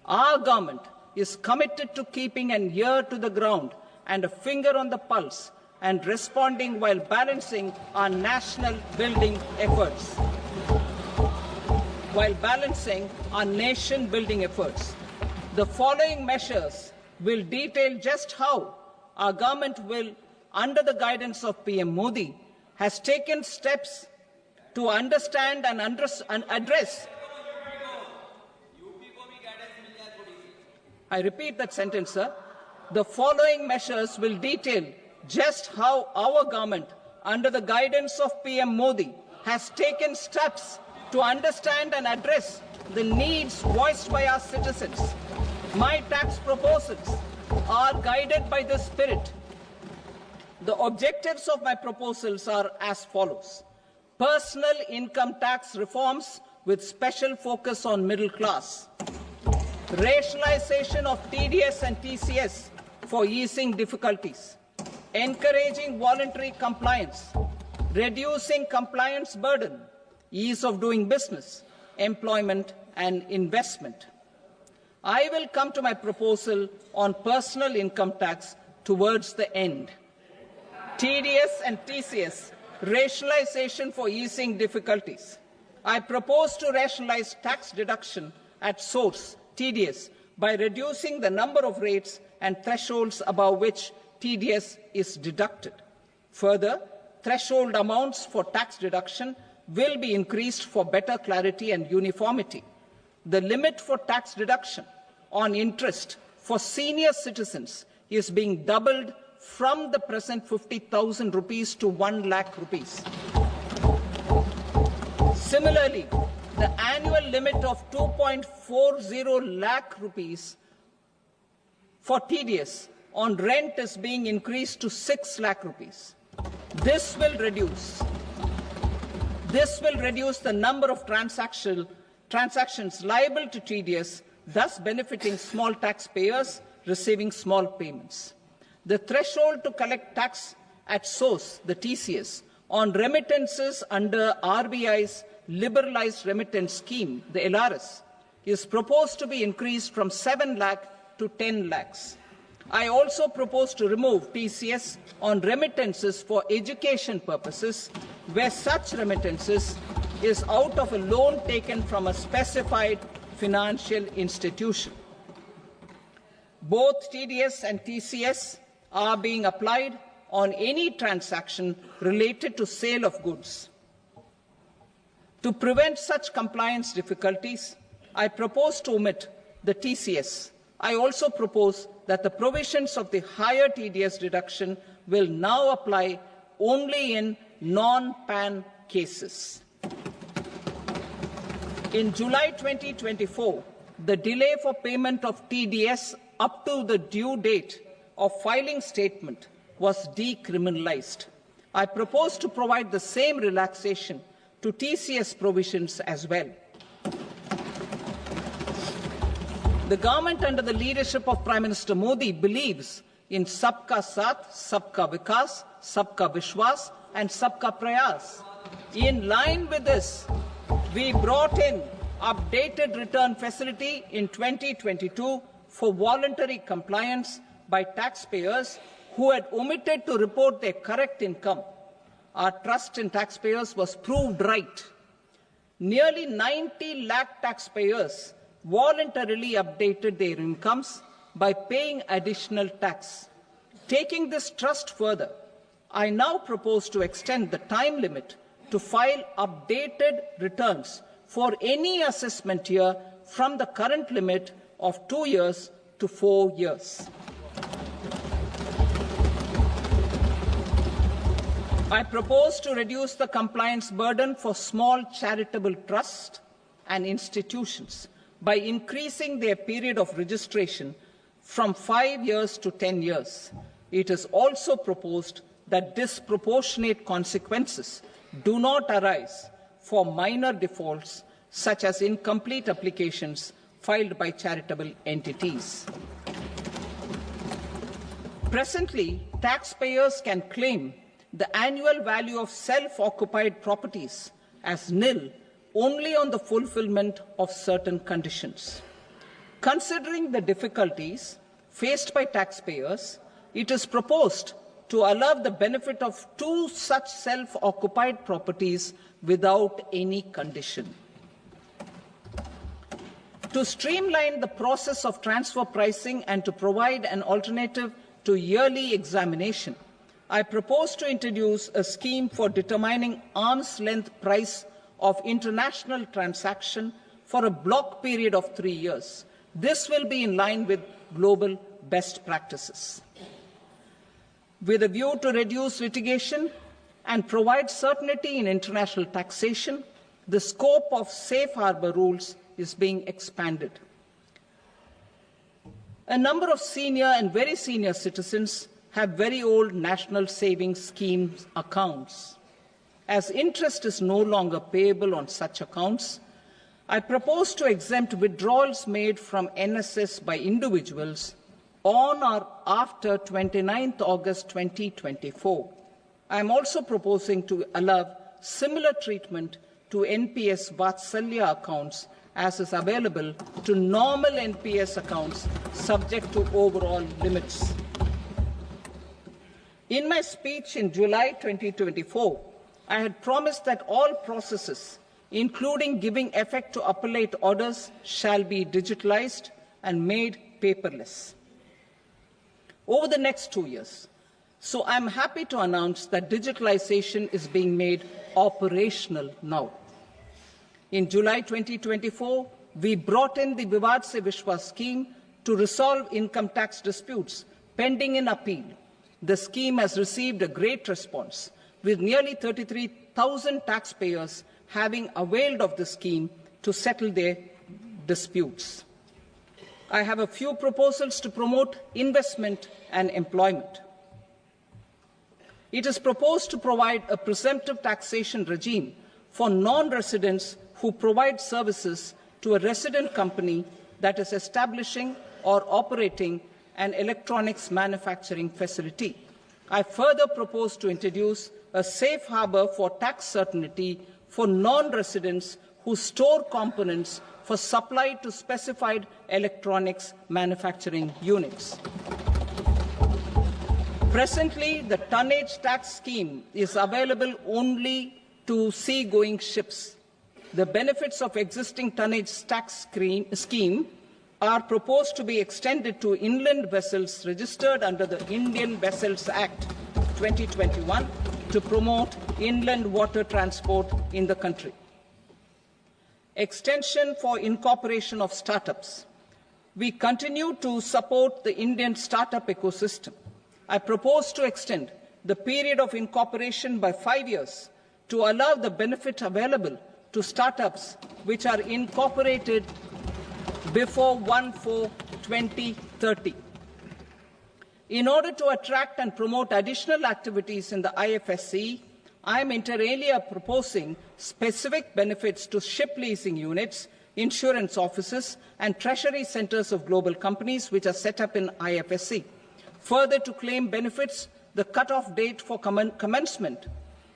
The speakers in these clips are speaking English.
Our government is committed to keeping an ear to the ground and a finger on the pulse and responding while balancing our national building efforts. The following measures will detail just how our government will, under the guidance of PM Modi, has taken steps to understand and address. I repeat that sentence, sir. The following measures will detail just how our government, under the guidance of PM Modi, has taken steps to understand and address the needs voiced by our citizens. My tax proposals are guided by this spirit. The objectives of my proposals are as follows. Personal income tax reforms with special focus on middle class. Rationalization of TDS and TCS for easing difficulties. Encouraging voluntary compliance. Reducing compliance burden. Ease of doing business, employment and investment. I will come to my proposal on personal income tax towards the end. TDS and TCS, rationalization for easing difficulties. I propose to rationalize tax deduction at source, TDS, by reducing the number of rates and thresholds above which TDS is deducted. Further, threshold amounts for tax deduction will be increased for better clarity and uniformity. The limit for tax deduction on interest for senior citizens is being doubled from the present 50,000 rupees to 1 lakh rupees. Similarly, the annual limit of 2.40 lakh rupees for TDS on rent is being increased to 6 lakh rupees. This will reduce the number of transactions liable to TDS, thus benefiting small taxpayers receiving small payments. The threshold to collect tax at source, the TCS, on remittances under RBI's liberalized remittance scheme, the LRS, is proposed to be increased from 7 lakh to 10 lakhs. I also propose to remove TCS on remittances for education purposes, where such remittances is out of a loan taken from a specified financial institution. Both TDS and TCS are being applied on any transaction related to sale of goods. To prevent such compliance difficulties, I propose to omit the TCS. I also propose that the provisions of the higher TDS deduction will now apply only in non-PAN cases. In July 2024, the delay for payment of TDS up to the due date of filing statement was decriminalized. I propose to provide the same relaxation to TCS provisions as well. The government under the leadership of Prime Minister Modi believes in Sabka Saath, Sabka Vikas, Sabka Vishwas and Sabka Prayas. In line with this, we brought in updated return facility in 2022 for voluntary compliance by taxpayers who had omitted to report their correct income. Our trust in taxpayers was proved right. Nearly 90 lakh taxpayers voluntarily updated their incomes by paying additional tax. Taking this trust further, I now propose to extend the time limit to file updated returns for any assessment year from the current limit of 2 years to 4 years. I propose to reduce the compliance burden for small charitable trusts and institutions by increasing their period of registration from 5 years to 10 years. It is also proposed that disproportionate consequences do not arise for minor defaults such as incomplete applications filed by charitable entities. Presently, taxpayers can claim the annual value of self-occupied properties as nil only on the fulfillment of certain conditions. Considering the difficulties faced by taxpayers, it is proposed to allow the benefit of 2 such self-occupied properties without any condition. To streamline the process of transfer pricing and to provide an alternative to yearly examination, I propose to introduce a scheme for determining arm's length price of international transaction for a block period of 3 years. This will be in line with global best practices. With a view to reduce litigation and provide certainty in international taxation, the scope of safe harbor rules is being expanded. A number of senior and very senior citizens have very old national savings scheme accounts. As interest is no longer payable on such accounts, I propose to exempt withdrawals made from NSS by individuals on or after 29th August 2024. I am also proposing to allow similar treatment to NPS Vatsalya accounts as is available to normal NPS accounts subject to overall limits. In my speech in July 2024, I had promised that all processes, including giving effect to appellate orders, shall be digitalized and made paperless over the next 2 years. So I'm happy to announce that digitalization is being made operational now. In July 2024, we brought in the Vivad Se Vishwas scheme to resolve income tax disputes pending in appeal. The scheme has received a great response, with nearly 33,000 taxpayers having availed of the scheme to settle their disputes. I have a few proposals to promote investment and employment. It is proposed to provide a presumptive taxation regime for non-residents who provide services to a resident company that is establishing or operating an electronics manufacturing facility. I further propose to introduce a safe harbor for tax certainty for non-residents who store components for supply to specified electronics manufacturing units. Presently, the tonnage tax scheme is available only to sea-going ships. The benefits of existing tonnage tax scheme are proposed to be extended to inland vessels registered under the Indian Vessels Act 2021 to promote inland water transport in the country. Extension for incorporation of startups. We continue to support the Indian startup ecosystem. I propose to extend the period of incorporation by 5 years to allow the benefit available to startups which are incorporated before 1/4/2030. In order to attract and promote additional activities in the IFSC, I am inter alia proposing specific benefits to ship leasing units, insurance offices, and treasury centers of global companies which are set up in IFSC. Further, to claim benefits, the cut-off date for commencement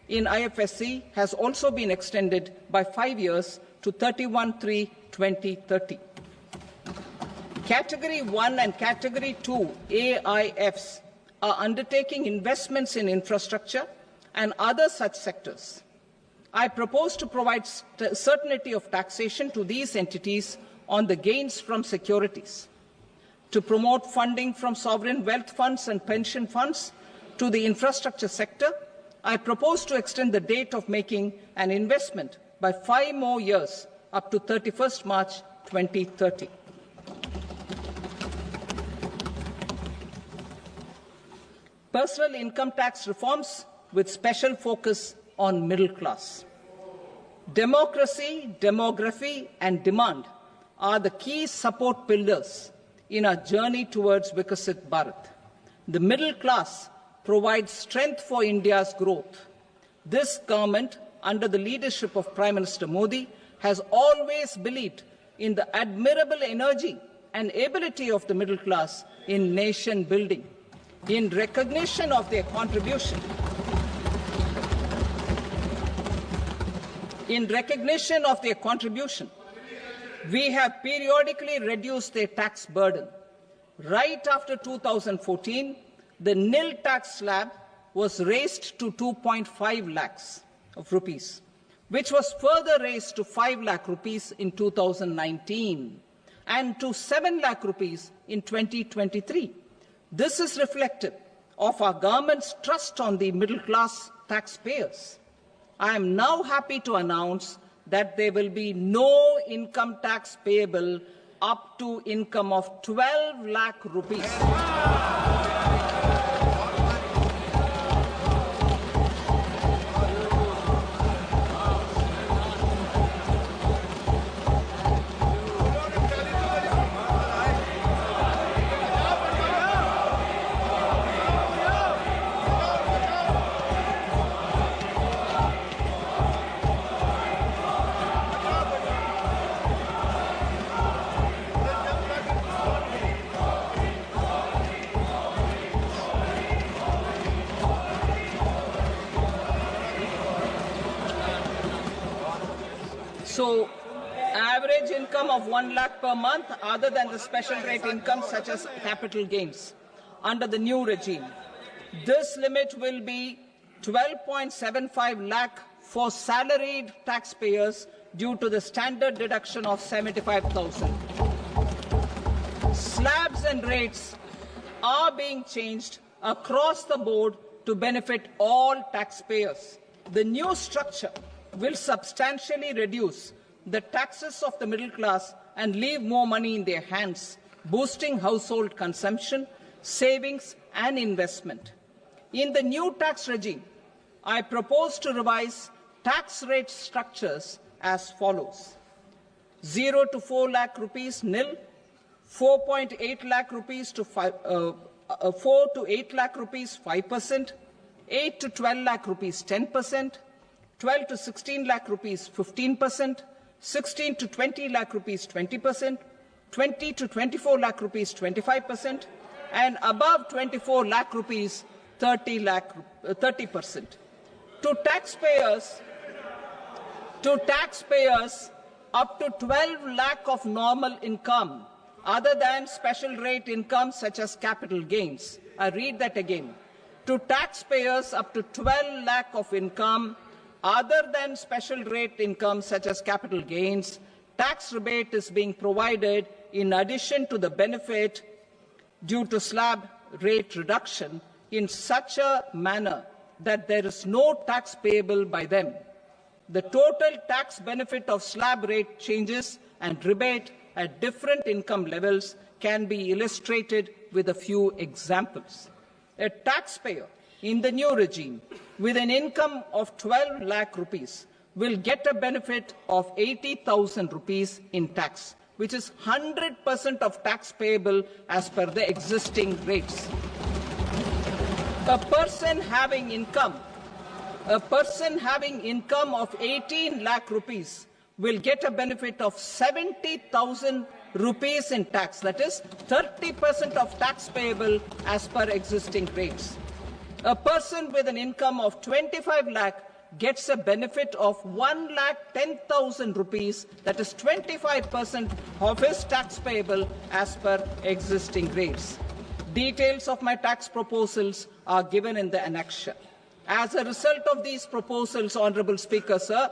in IFSC has also been extended by 5 years to 31/3/2030. Category 1 and Category 2 AIFs are undertaking investments in infrastructure and other such sectors. I propose to provide certainty of taxation to these entities on the gains from securities, to promote funding from sovereign wealth funds and pension funds to the infrastructure sector. I propose to extend the date of making an investment by 5 more years up to 31st March 2030. Personal income tax reforms with special focus on middle class. Democracy, demography, and demand are the key support pillars in our journey towards Vikasit Bharat. The middle class provides strength for India's growth. This government, under the leadership of Prime Minister Modi, has always believed in the admirable energy and ability of the middle class in nation building. In recognition of their contribution, We have periodically reduced their tax burden. Right after 2014, the nil tax slab was raised to 2.5 lakhs of rupees, which was further raised to 5 lakh rupees in 2019 and to 7 lakh rupees in 2023. This is reflective of our government's trust on the middle-class taxpayers. I am now happy to announce that there will be no income tax payable up to income of 12 lakh rupees. So, average income of 1 lakh per month, other than the special rate income such as capital gains, under the new regime. This limit will be 12.75 lakh for salaried taxpayers due to the standard deduction of 75,000. Slabs and rates are being changed across the board to benefit all taxpayers. The new structure will substantially reduce the taxes of the middle class and leave more money in their hands, boosting household consumption, savings and investment. In the new tax regime, I propose to revise tax rate structures as follows: 0 to 4 lakh rupees nil, 4.8 lakh rupees to 4 to 8 lakh rupees 5%, 8 to 12 lakh rupees 10%, 12 to 16 lakh rupees 15%, 16 to 20 lakh rupees 20%, 20 to 24 lakh rupees 25%, and above 24 lakh rupees 30%. To taxpayers up to 12 lakh of normal income, other than special rate income such as capital gains. I read that again. To taxpayers up to 12 lakh of income, other than special rate income such as capital gains, tax rebate is being provided in addition to the benefit due to slab rate reduction in such a manner that there is no tax payable by them. The total tax benefit of slab rate changes and rebate at different income levels can be illustrated with a few examples. A taxpayer in the new regime with an income of 12 lakh rupees will get a benefit of 80,000 rupees in tax, which is 100% of tax payable as per the existing rates. A person having income of 18 lakh rupees will get a benefit of 70,000 rupees in tax, that is 30% of tax payable as per existing rates. A person with an income of 25 lakh gets a benefit of 1,10,000 rupees, that is 25% of his tax payable as per existing rates. Details of my tax proposals are given in the annexure. As a result of these proposals, Honourable Speaker, sir,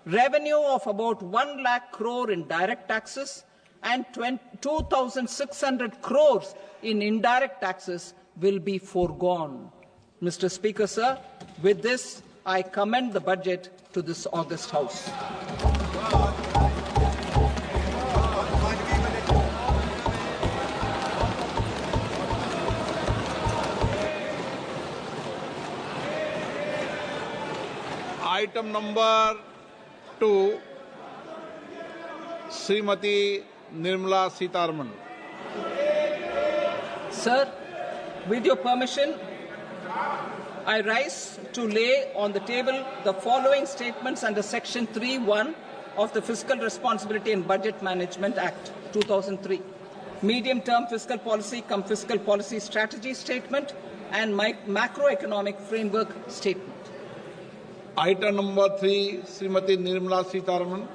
revenue of about 1 lakh crore in direct taxes and 2,600 crores in indirect taxes will be foregone. Mr. Speaker, sir, with this, I commend the budget to this august House. Item number 2, Srimati Nirmala Raman. Sir, with your permission, I rise to lay on the table the following statements under Section 3(1) of the Fiscal Responsibility and Budget Management Act 2003, medium-term fiscal policy cum fiscal policy strategy statement and macroeconomic framework statement. Item number 3, Srimati Nirmala Raman.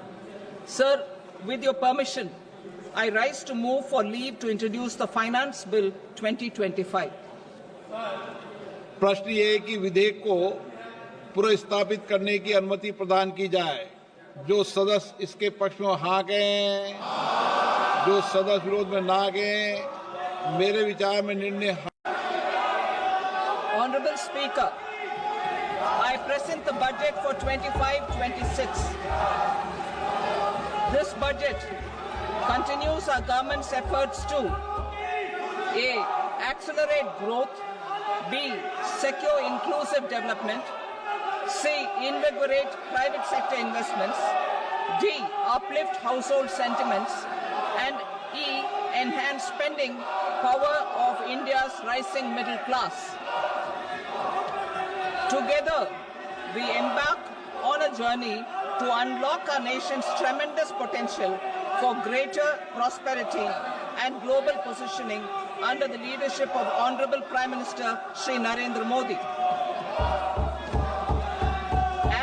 Sir, with your permission, I rise to move for leave to introduce the Finance Bill 2025. प्रश्न ये है कि विधेयक को पुनर्स्थापित करने की अनुमति प्रदान की जाए। जो सदस्य इसके पक्ष में हाँ कहें, जो सदस्य विरोध में ना कहें। मेरे विचार में निर्णय। Honorable Speaker, I present the budget for 25-26. This budget continues our government's efforts to A. Accelerate growth, B. Secure inclusive development, C. Invigorate private sector investments, D. Uplift household sentiments, and E. Enhance spending power of India's rising middle class. Together, we embark on a journey to unlock our nation's tremendous potential for greater prosperity and global positioning under the leadership of Honorable Prime Minister Shri Narendra Modi.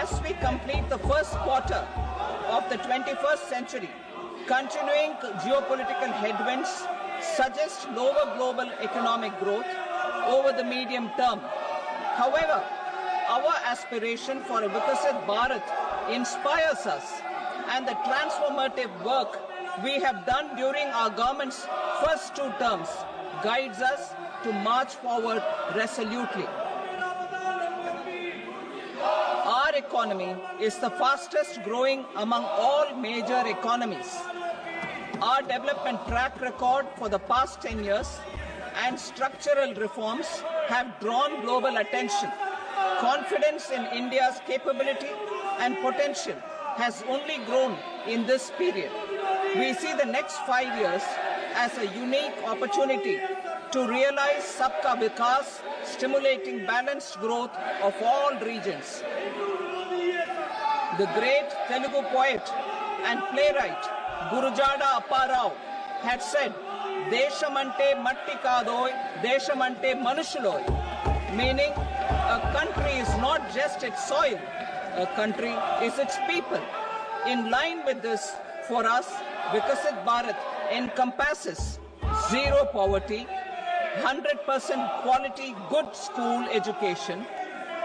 As we complete the first quarter of the 21st century, continuing geopolitical headwinds suggest lower global economic growth over the medium term. However, our aspiration for a Vikasit Bharat inspires us, and the transformative work we have done during our government's first 2 terms guides us to march forward resolutely. Our economy is the fastest growing among all major economies. Our development track record for the past 10 years and structural reforms have drawn global attention. Confidence in India's capability and potential has only grown in this period. We see the next 5 years as a unique opportunity to realize Sabka Vikas, stimulating balanced growth of all regions. The great Telugu poet and playwright Gurujada Apparao had said, "Deshamante matti kadoy, deshamante manushuloy," meaning a country is not just its soil, a country is its people. In line with this, for us, Vikasit Bharat encompasses zero poverty, 100% quality good school education,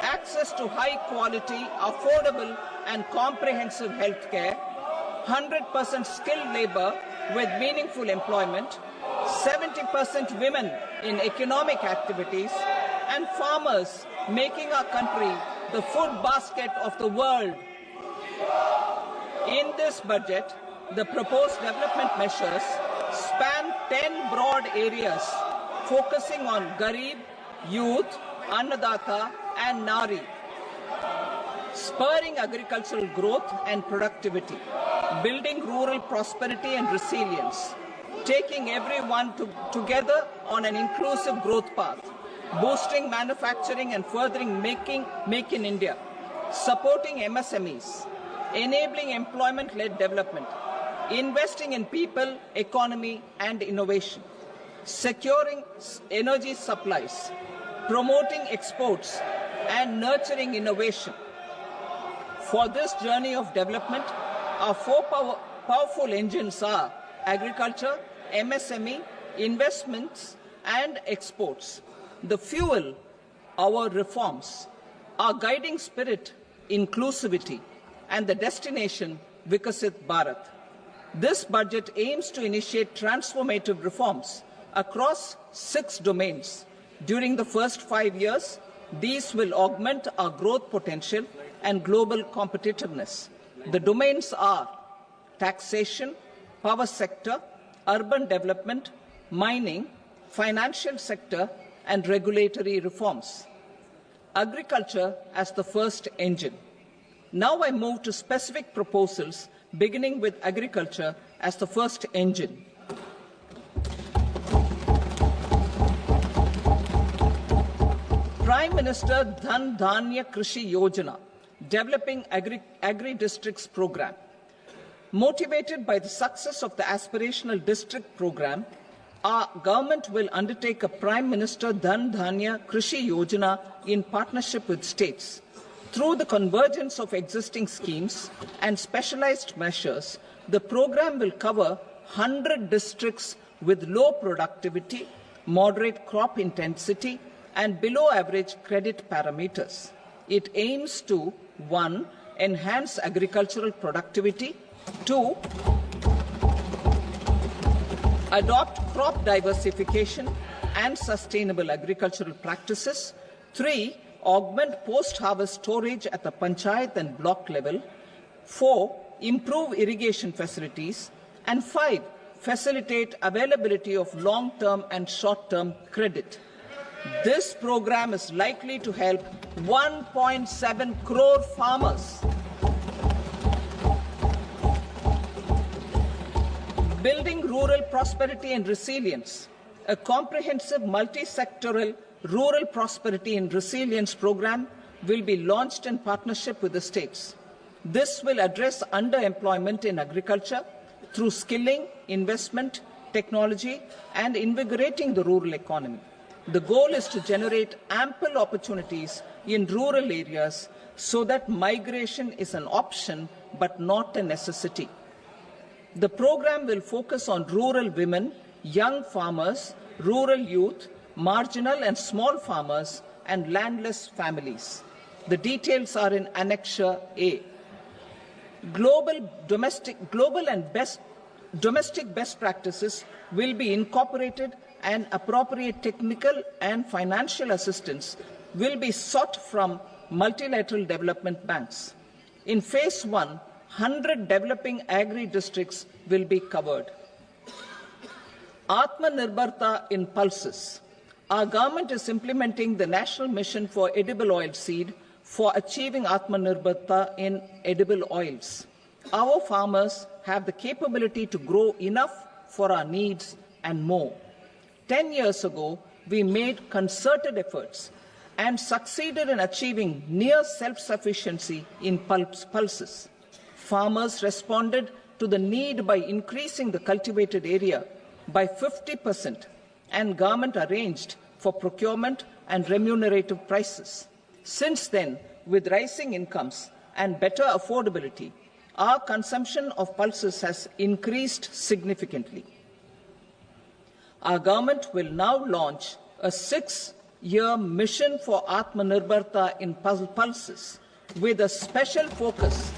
access to high quality, affordable and comprehensive health care, 100% skilled labor with meaningful employment, 70% women in economic activities, and farmers making our country the food basket of the world. In this budget, the proposed development measures span 10 broad areas, focusing on Garib, youth, Annadata, and Nari, spurring agricultural growth and productivity, building rural prosperity and resilience, taking everyone together on an inclusive growth path, boosting manufacturing and furthering Make in India, supporting MSMEs, enabling employment-led development, investing in people, economy, and innovation, securing energy supplies, promoting exports, and nurturing innovation. For this journey of development, our 4 powerful engines are agriculture, MSME, investments, and exports. The fuel, our reforms, our guiding spirit, inclusivity, and the destination, Vikasit Bharat. This budget aims to initiate transformative reforms across 6 domains. During the first 5 years, these will augment our growth potential and global competitiveness. The domains are taxation, power sector, urban development, mining, financial sector, and regulatory reforms. Agriculture as the first engine. Now I move to specific proposals, beginning with agriculture as the first engine. Prime Minister Dhan Dhanya Krishi Yojana, developing agri-districts program. Motivated by the success of the aspirational district program, our government will undertake a Prime Minister Dhan Dhanya Krishi Yojana in partnership with states. Through the convergence of existing schemes and specialized measures, The program will cover 100 districts with low productivity, moderate crop intensity, and below average credit parameters. It aims to 1. Enhance agricultural productivity, 2. Adopt crop diversification and sustainable agricultural practices, 3. Augment post-harvest storage at the panchayat and block level, 4. Improve irrigation facilities, and 5. Facilitate availability of long-term and short-term credit. This program is likely to help 1.7 crore farmers. Building rural prosperity and resilience. A comprehensive multi-sectoral rural prosperity and resilience program will be launched in partnership with the states. This will address underemployment in agriculture through skilling, investment, technology, and invigorating the rural economy. The goal is to generate ample opportunities in rural areas so that migration is an option but not a necessity. The program will focus on rural women, young farmers, rural youth, marginal and small farmers, and landless families. The details are in Annexure A. Domestic best practices will be incorporated, and appropriate technical and financial assistance will be sought from multilateral development banks. In Phase 1, 100 developing agri-districts will be covered. Atmanirbharta in pulses. Our government is implementing the National Mission for Edible Oilseed for achieving Atmanirbharta in edible oils. Our farmers have the capability to grow enough for our needs and more. 10 years ago, we made concerted efforts and succeeded in achieving near self-sufficiency in pulses. Farmers responded to the need by increasing the cultivated area by 50%, and government arranged for procurement and remunerative prices. Since then, with rising incomes and better affordability, our consumption of pulses has increased significantly. Our government will now launch a 6-year mission for Atmanirbharta in pulses with a special focus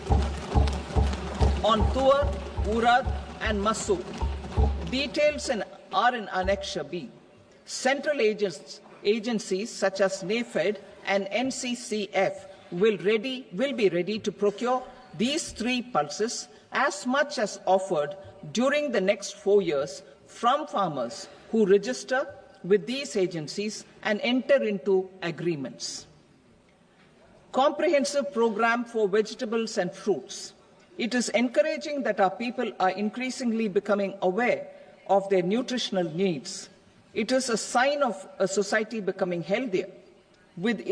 on Tuar, Urad and Masoor. Details are in Annexure B. Central agencies such as NAFED and NCCF will be ready to procure these 3 pulses as much as offered during the next 4 years from farmers who register with these agencies and enter into agreements. Comprehensive program for vegetables and fruits. It is encouraging that our people are increasingly becoming aware of their nutritional needs. It is a sign of a society becoming healthier. With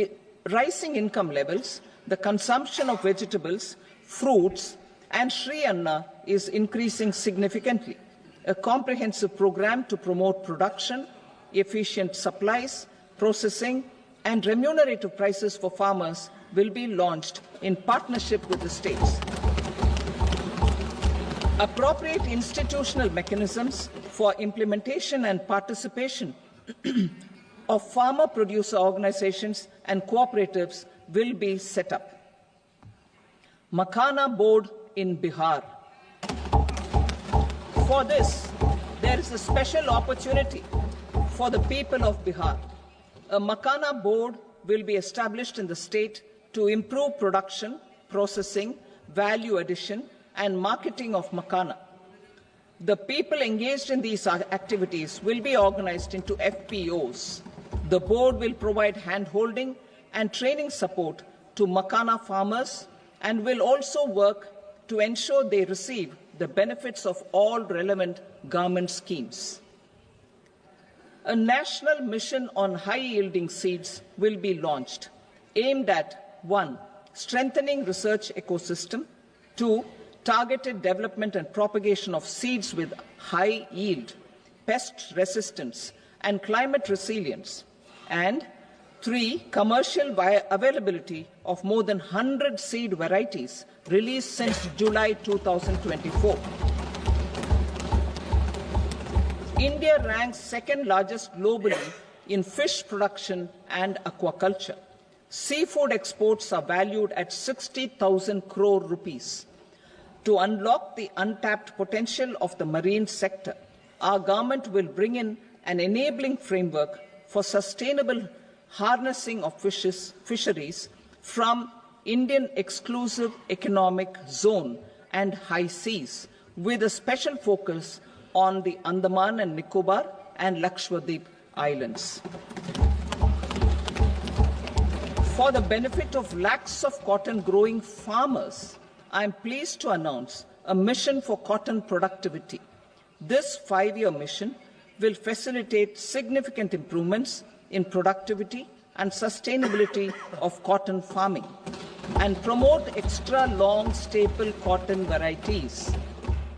rising income levels, the consumption of vegetables, fruits, and Sri Anna is increasing significantly. A comprehensive program to promote production, efficient supplies, processing, and remunerative prices for farmers will be launched in partnership with the states. Appropriate institutional mechanisms for implementation and participation of farmer producer organizations and cooperatives will be set up. Makhana board in Bihar. For this, there is a special opportunity for the people of Bihar. A Makhana board will be established in the state to improve production, processing, value addition, and marketing of Makhana. The people engaged in these activities will be organized into FPOs. The board will provide hand-holding and training support to Makhana farmers and will also work to ensure they receive the benefits of all relevant government schemes. A national mission on high-yielding seeds will be launched, aimed at 1. Strengthening research ecosystem, 2. Targeted development and propagation of seeds with high yield, pest resistance, and climate resilience, and 3. Commercial availability of more than 100 seed varieties released since July 2024. India ranks second largest globally in fish production and aquaculture. Seafood exports are valued at 60,000 crore rupees. To unlock the untapped potential of the marine sector, our government will bring in an enabling framework for sustainable harnessing of fisheries from Indian exclusive economic zone and high seas, with a special focus on the Andaman and Nicobar and Lakshadweep islands. For the benefit of lakhs of cotton growing farmers, I am pleased to announce a mission for cotton productivity. This 5-year mission will facilitate significant improvements in productivity and sustainability of cotton farming and promote extra long staple cotton varieties.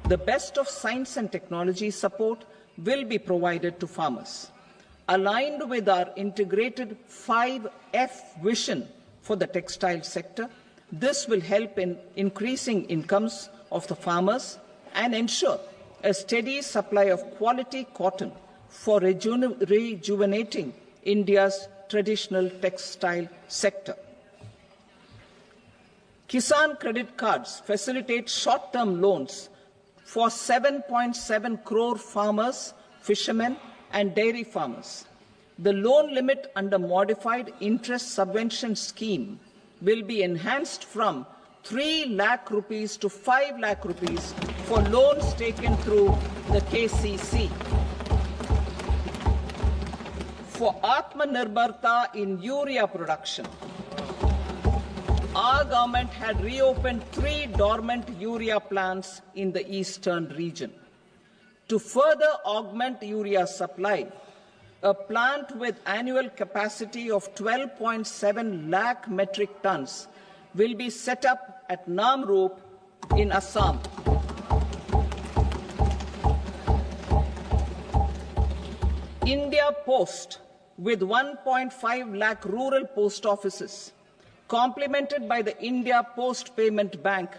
The best of science and technology support will be provided to farmers. Aligned with our integrated 5F vision for the textile sector, this will help in increasing incomes of the farmers and ensure a steady supply of quality cotton for rejuvenating India's traditional textile sector. Kisan credit cards facilitate short-term loans for 7.7 crore farmers, fishermen, and dairy farmers. The loan limit under modified interest subvention scheme will be enhanced from 3 lakh rupees to 5 lakh rupees for loans taken through the KCC. For Atmanirbharta in urea production, our government had reopened 3 dormant urea plants in the eastern region. To further augment urea supply, a plant with annual capacity of 12.7 lakh metric tons will be set up at Namrup in Assam. India Post, with 1.5 lakh rural post offices, complemented by the India Post Payment Bank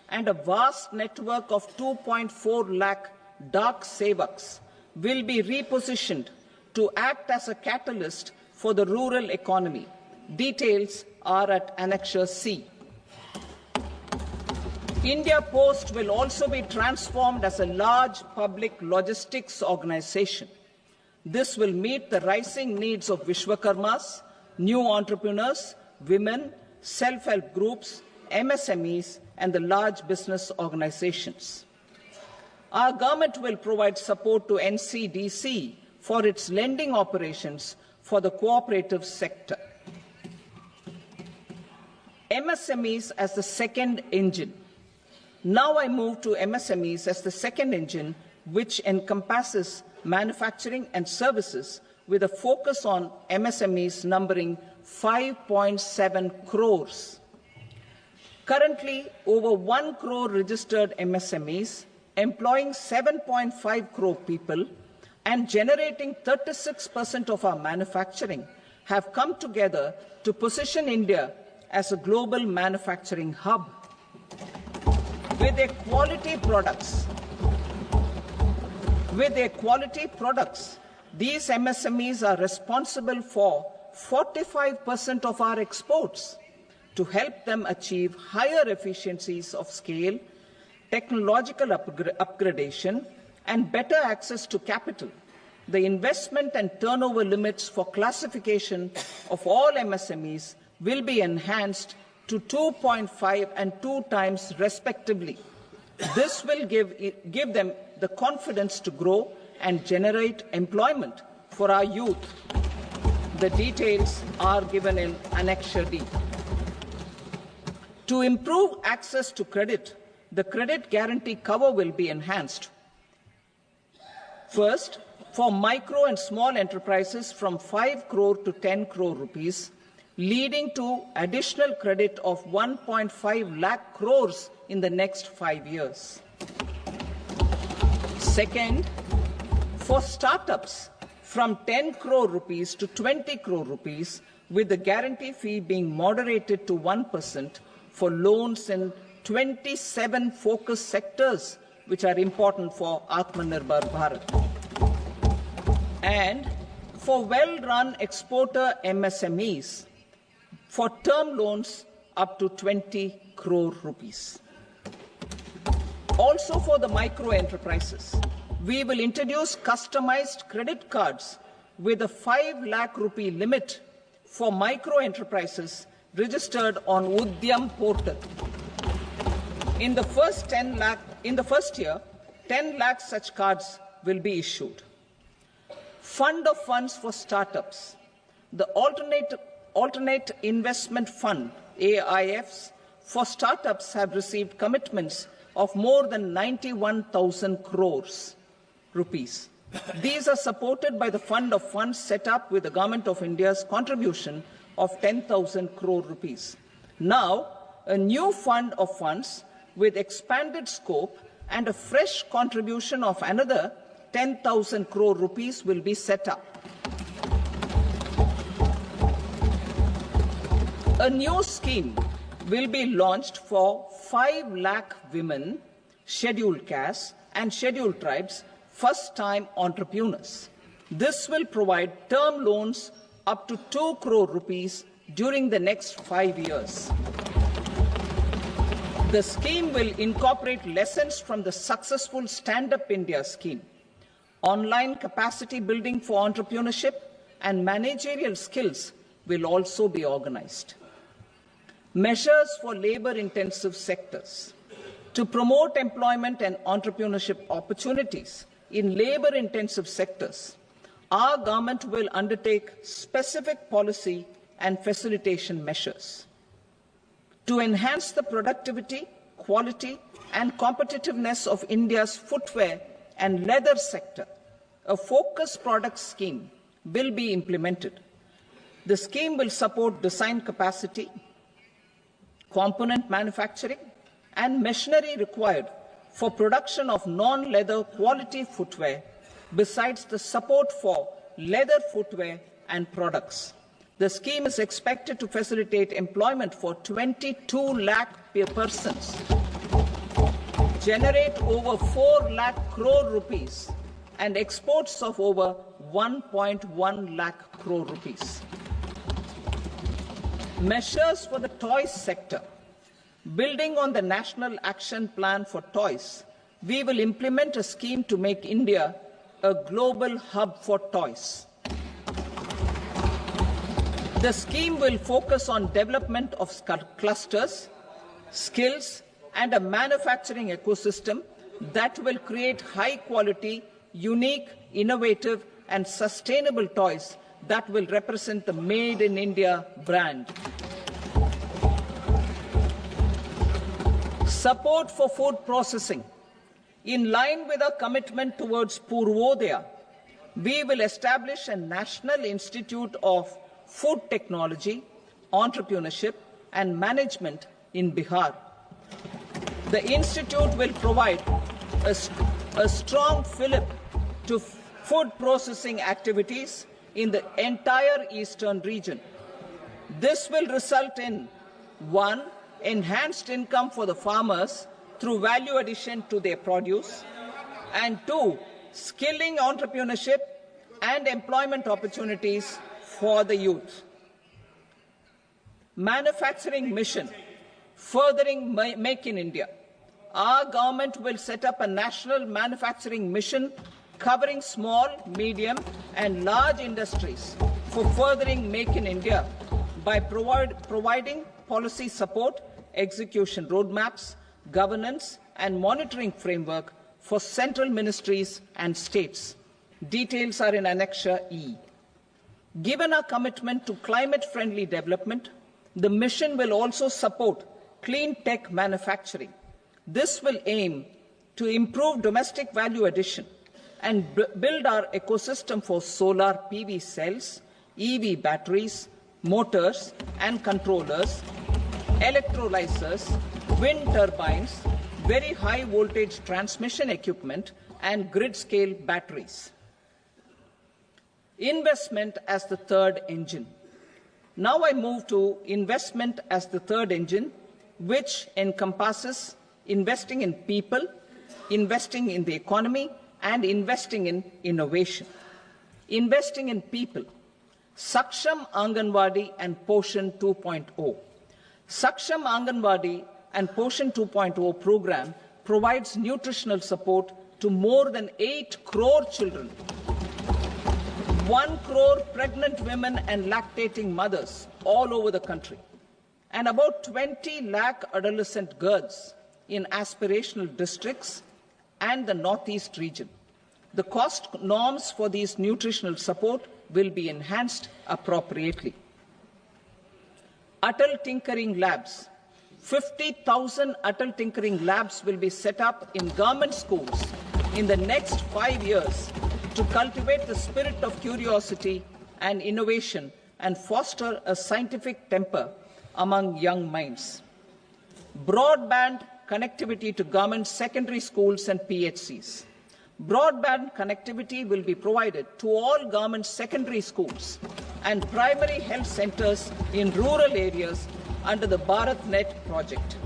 and a vast network of 2.4 lakh Dak Sevaks, will be repositioned to act as a catalyst for the rural economy. Details are at Annexure C. India Post will also be transformed as a large public logistics organization. This will meet the rising needs of Vishwakarmas, new entrepreneurs, women, self-help groups, MSMEs, and the large business organizations. Our government will provide support to NCDC for its lending operations for the cooperative sector. MSMEs as the second engine. Now I move to MSMEs as the second engine, which encompasses manufacturing and services with a focus on MSMEs numbering 5.7 crores. Currently, over 1 crore registered MSMEs, employing 7.5 crore people and generating 36% of our manufacturing, have come together to position India as a global manufacturing hub. With their quality products, these MSMEs are responsible for 45% of our exports. To help them achieve higher efficiencies of scale, technological upgradation, and better access to capital, the investment and turnover limits for classification of all MSMEs will be enhanced to 2.5 and 2 times respectively. This will give them the confidence to grow and generate employment for our youth. The details are given in Annexure D. To improve access to credit, the credit guarantee cover will be enhanced. First, for micro and small enterprises from 5 crore to 10 crore rupees, leading to additional credit of 1.5 lakh crores in the next 5 years. Second, for startups from 10 crore rupees to 20 crore rupees, with the guarantee fee being moderated to 1% for loans in 27 focus sectors which are important for Atmanirbhar Bharat. And for well-run exporter MSMEs, for term loans up to 20 crore rupees. Also for the micro enterprises, we will introduce customized credit cards with a 5 lakh rupee limit for micro enterprises registered on Udyam portal. In the first year, 10 lakh such cards will be issued. Fund of funds for startups. The alternate investment fund, AIFs, for startups have received commitments of more than 91,000 crores rupees. These are supported by the fund of funds set up with the Government of India's contribution of 10,000 crore rupees. Now, a new fund of funds with expanded scope and a fresh contribution of another 10,000 crore rupees will be set up. A new scheme will be launched for 5 lakh women, scheduled castes and scheduled tribes, first-time entrepreneurs. This will provide term loans up to 2 crore rupees during the next 5 years. The scheme will incorporate lessons from the successful Stand Up India scheme. Online capacity building for entrepreneurship and managerial skills will also be organized. Measures for labor-intensive sectors. To promote employment and entrepreneurship opportunities in labor-intensive sectors, our government will undertake specific policy and facilitation measures. To enhance the productivity, quality, and competitiveness of India's footwear and leather sector, a focused product scheme will be implemented. The scheme will support design capacity, component manufacturing, and machinery required for production of non-leather quality footwear, besides the support for leather footwear and products. The scheme is expected to facilitate employment for 22 lakh persons, generate over 4 lakh crore rupees, and exports of over 1.1 lakh crore rupees. Measures for the toys sector. Building on the National Action Plan for Toys, we will implement a scheme to make India a global hub for toys. The scheme will focus on development of clusters, skills, and a manufacturing ecosystem that will create high-quality, unique, innovative, and sustainable toys that will represent the Made in India brand. Support for food processing. In line with our commitment towards Purvodaya, we will establish a National Institute of Food Technology, Entrepreneurship and Management in Bihar. The institute will provide a strong fillip to food processing activities in the entire eastern region. This will result in 1. Enhanced income for the farmers through value addition to their produce, and 2. Skilling entrepreneurship and employment opportunities for the youth. Manufacturing mission, furthering Make in India. Our government will set up a national manufacturing mission covering small, medium and large industries for furthering Make in India by providing policy support, execution roadmaps, governance and monitoring framework for central ministries and states. Details are in Annexure E. Given our commitment to climate-friendly development, the mission will also support clean tech manufacturing. This will aim to improve domestic value addition and build our ecosystem for solar PV cells, EV batteries, motors and controllers, electrolyzers, wind turbines, very high voltage transmission equipment and grid-scale batteries. Investment as the third engine. Now I move to investment as the third engine, which encompasses investing in people, investing in the economy, and investing in innovation. Investing in people. Saksham Anganwadi and Poshan 2.0. Saksham Anganwadi and Poshan 2.0 program provides nutritional support to more than 8 crore children, 1 crore pregnant women and lactating mothers all over the country, and about 20 lakh adolescent girls in aspirational districts and the Northeast region. The cost norms for these nutritional support will be enhanced appropriately. Atal Tinkering Labs. 50,000 Atal Tinkering Labs will be set up in government schools in the next 5 years to cultivate the spirit of curiosity and innovation and foster a scientific temper among young minds. Broadband connectivity to government secondary schools and PHCs. Broadband connectivity will be provided to all government secondary schools and primary health centers in rural areas under the BharatNet project.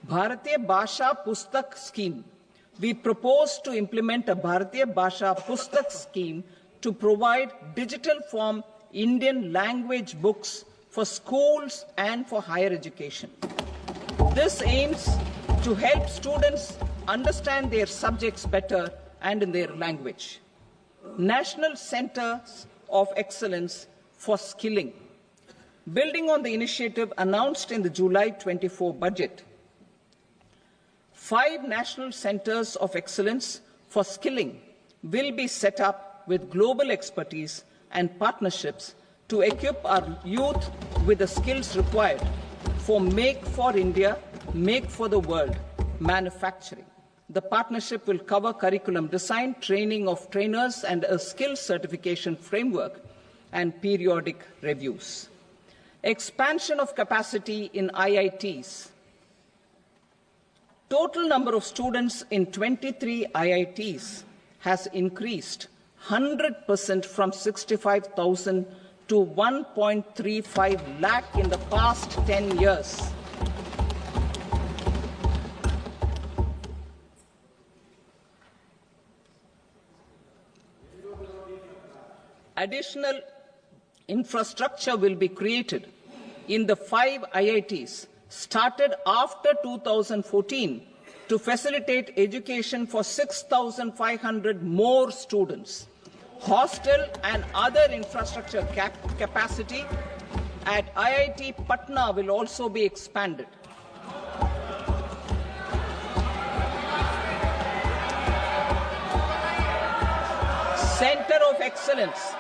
Bharatiya Bhasha Pustak Scheme. We propose to implement a Bharatiya Bhasha Pustak scheme to provide digital form Indian language books for schools and for higher education. This aims to help students understand their subjects better and in their language. National Centers of Excellence for Skilling. Building on the initiative announced in the July 24 budget, 5 national centers of excellence for skilling will be set up with global expertise and partnerships to equip our youth with the skills required for Make for India, Make for the World manufacturing. The partnership will cover curriculum design, training of trainers, and a skills certification framework and periodic reviews. Expansion of capacity in IITs. Total number of students in 23 IITs has increased 100% from 65,000 to 1.35 lakh in the past 10 years. Additional infrastructure will be created in the 5 IITs started after 2014 to facilitate education for 6,500 more students. Hostel and other infrastructure capacity at IIT Patna will also be expanded. Center of Excellence.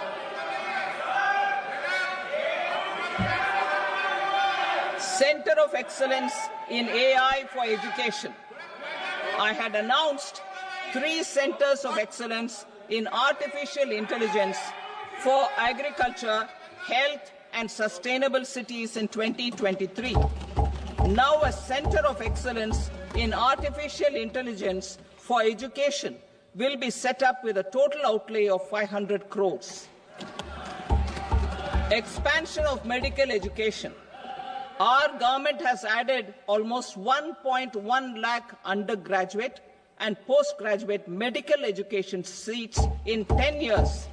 Center of Excellence in AI for Education. I had announced 3 centers of excellence in artificial intelligence for agriculture, health, and sustainable cities in 2023. Now a center of excellence in artificial intelligence for education will be set up with a total outlay of 500 crores. Expansion of medical education. Our government has added almost 1.1 lakh undergraduate and postgraduate medical education seats in 10 years,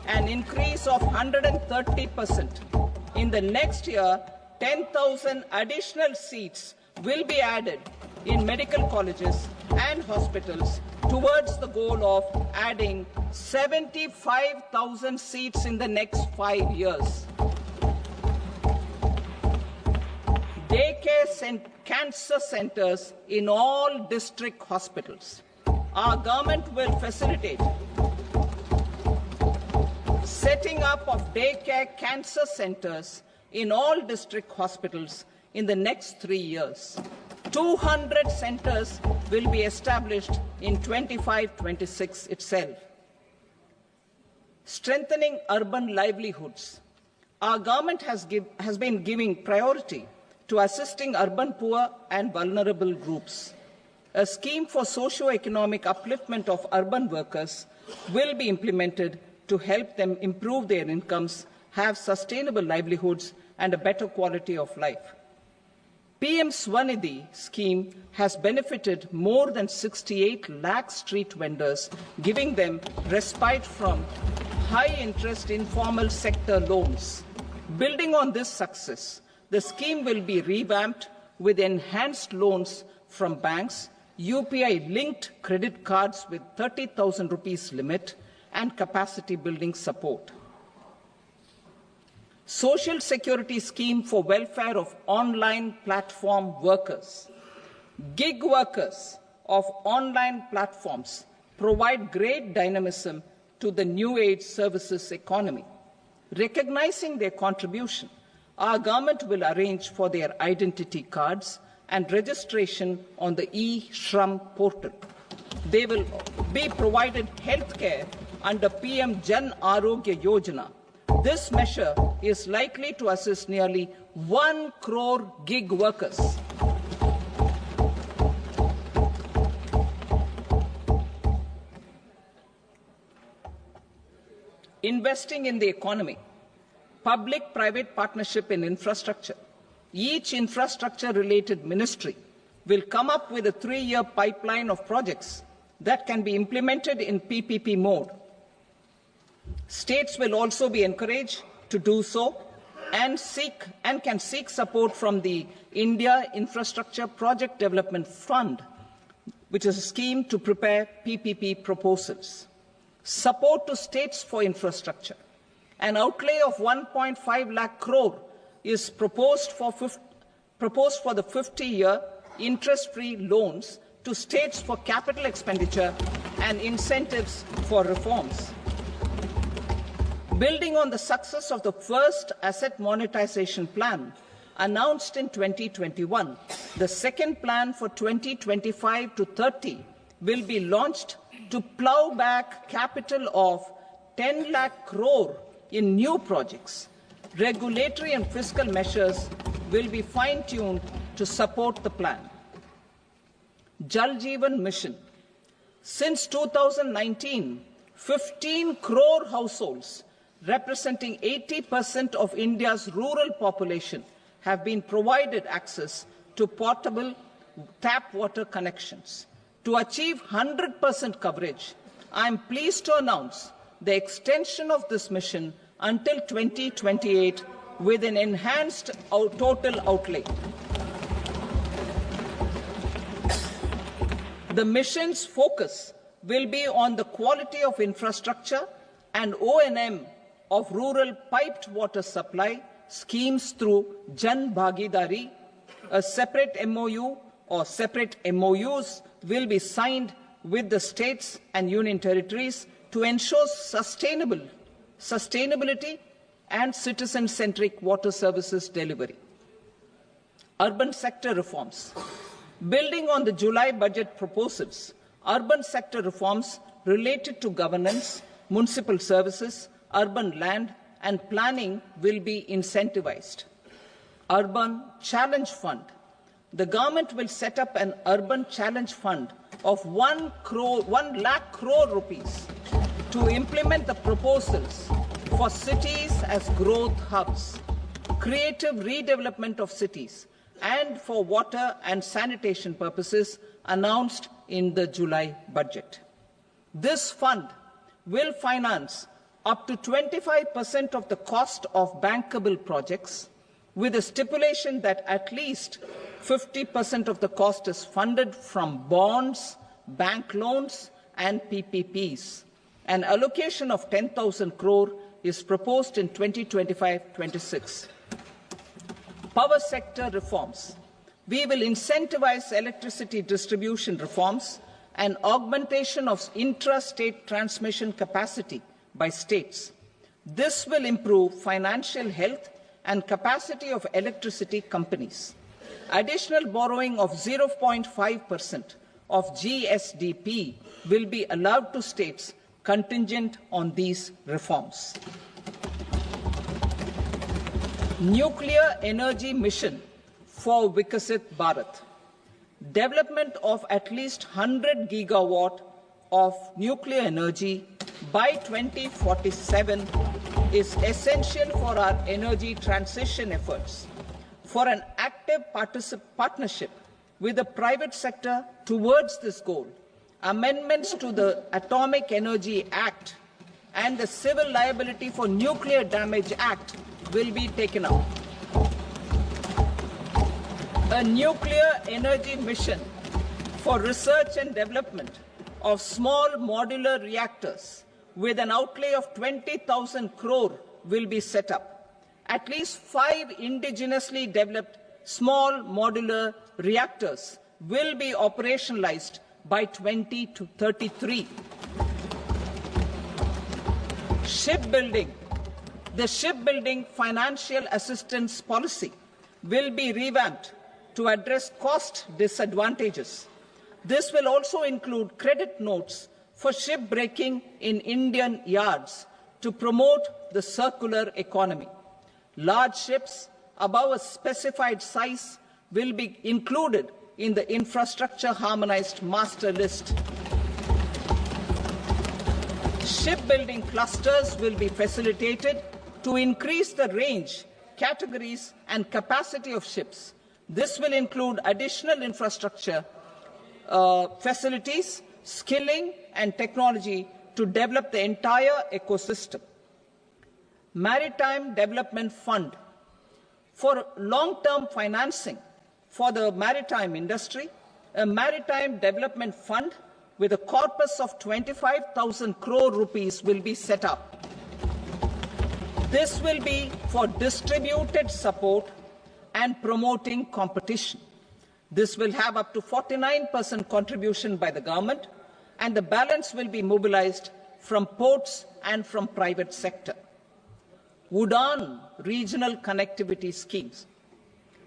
an increase of 130%. In the next year, 10,000 additional seats will be added in medical colleges and hospitals towards the goal of adding 75,000 seats in the next 5 years. Daycare cancer centers in all district hospitals. Our government will facilitate setting up of daycare cancer centers in all district hospitals in the next 3 years. 200 centers will be established in 25-26 itself. Strengthening urban livelihoods. Our government has been giving priority to assisting urban poor and vulnerable groups. A scheme for socio-economic upliftment of urban workers will be implemented to help them improve their incomes, have sustainable livelihoods and a better quality of life. PM Swanidhi scheme has benefited more than 68 lakh street vendors, giving them respite from high-interest informal sector loans. Building on this success, the scheme will be revamped with enhanced loans from banks, UPI-linked credit cards with 30,000 rupees limit, and capacity building support. Social Security Scheme for welfare of online platform workers. Gig workers of online platforms provide great dynamism to the new age services economy. Recognizing their contribution, our government will arrange for their identity cards and registration on the e-Shram portal. They will be provided health care under PM Jan Arogya Yojana. This measure is likely to assist nearly 1 crore gig workers. Investing in the economy. Public-private partnership in infrastructure. Each infrastructure-related ministry will come up with a 3-year pipeline of projects that can be implemented in PPP mode. States will also be encouraged to do so and can seek support from the India Infrastructure Project Development Fund, which is a scheme to prepare PPP proposals. Support to states for infrastructure. An outlay of 1.5 lakh crore is proposed for the 50-year interest-free loans to states for capital expenditure and incentives for reforms. Building on the success of the first asset monetization plan announced in 2021, the second plan for 2025 to 30 will be launched to plow back capital of 10 lakh crore in new projects. Regulatory and fiscal measures will be fine-tuned to support the plan. Jal Jeevan Mission. Since 2019, 15 crore households representing 80% of India's rural population have been provided access to portable tap water connections. To achieve 100% coverage, I am pleased to announce the extension of this mission until 2028 with an enhanced total outlay. The mission's focus will be on the quality of infrastructure and O&M of rural piped water supply schemes through Jan Bhagidari. A separate MOU or separate MOUs will be signed with the states and union territories to ensure sustainability and citizen-centric water services delivery. Urban sector reforms. Building on the July budget proposals, urban sector reforms related to governance, municipal services, urban land and planning will be incentivized. Urban Challenge Fund. The government will set up an urban challenge fund of 1 lakh crore rupees to implement the proposals for cities as growth hubs, creative redevelopment of cities, and for water and sanitation purposes announced in the July budget. This fund will finance up to 25% of the cost of bankable projects, with a stipulation that at least 50% of the cost is funded from bonds, bank loans, and PPPs. An allocation of 10,000 crore is proposed in 2025-26. Power sector reforms. We will incentivize electricity distribution reforms and augmentation of intra-state transmission capacity by states. This will improve financial health and capacity of electricity companies. Additional borrowing of 0.5% of GSDP will be allowed to states contingent on these reforms. Nuclear energy mission for Vikasit Bharat. Development of at least 100 gigawatt of nuclear energy by 2047 is essential for our energy transition efforts. For an active partnership with the private sector towards this goal, amendments to the Atomic Energy Act and the Civil Liability for Nuclear Damage Act will be taken up. A nuclear energy mission for research and development of small modular reactors with an outlay of 20,000 crore will be set up. At least 5 indigenously developed small modular reactors will be operationalized by 2033. Shipbuilding. The shipbuilding financial assistance policy will be revamped to address cost disadvantages. This will also include credit notes for shipbreaking in Indian yards to promote the circular economy. Large ships above a specified size will be included in the infrastructure harmonized master list. Shipbuilding clusters will be facilitated to increase the range, categories and capacity of ships. This will include additional infrastructure, facilities, skilling and technology to develop the entire ecosystem. Maritime Development Fund. For long-term financing for the maritime industry, a Maritime Development Fund with a corpus of 25,000 crore rupees will be set up. This will be for distributed support and promoting competition. This will have up to 49% contribution by the government, and the balance will be mobilized from ports and from private sector. UDAN regional connectivity schemes.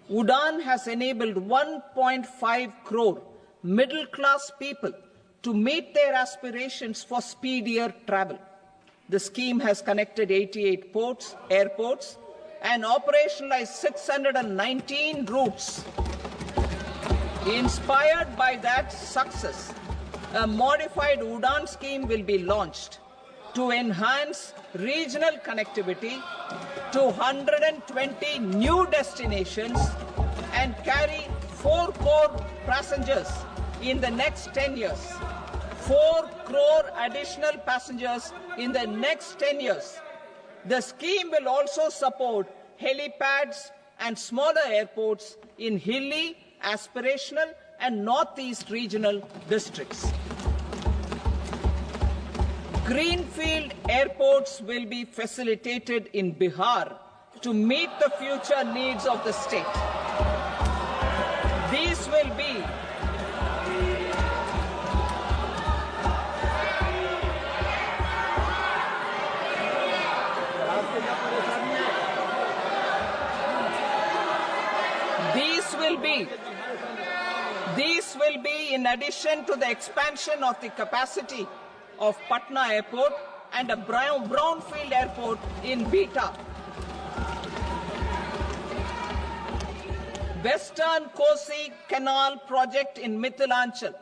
UDAN has enabled 1.5 crore middle-class people to meet their aspirations for speedier travel. The scheme has connected 88 airports, and operationalized 619 routes. Inspired by that success, a modified UDAN scheme will be launched to enhance regional connectivity to 120 new destinations and carry 4 crore passengers in the next 10 years. 4 crore additional passengers in the next 10 years. The scheme will also support helipads and smaller airports in hilly, aspirational and northeast regional districts. Greenfield airports will be facilitated in Bihar to meet the future needs of the state. These will be These will be in addition to the expansion of the capacity of Patna Airport and a brownfield airport in Beta. Western Kosi Canal project in Mithilanchal.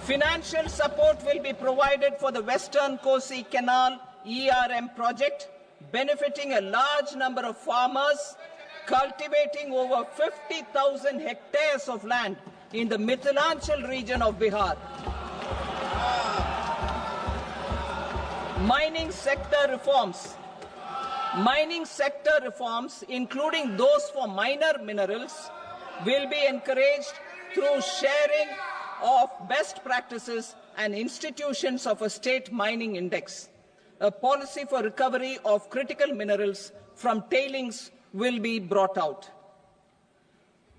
Financial support will be provided for the Western Kosi Canal ERM project, benefiting a large number of farmers, cultivating over 50,000 hectares of land in the Mithilanchal region of Bihar. Mining sector reforms. Mining sector reforms, including those for minor minerals, will be encouraged through sharing of best practices and institutions of a state mining index. A policy for recovery of critical minerals from tailings will be brought out.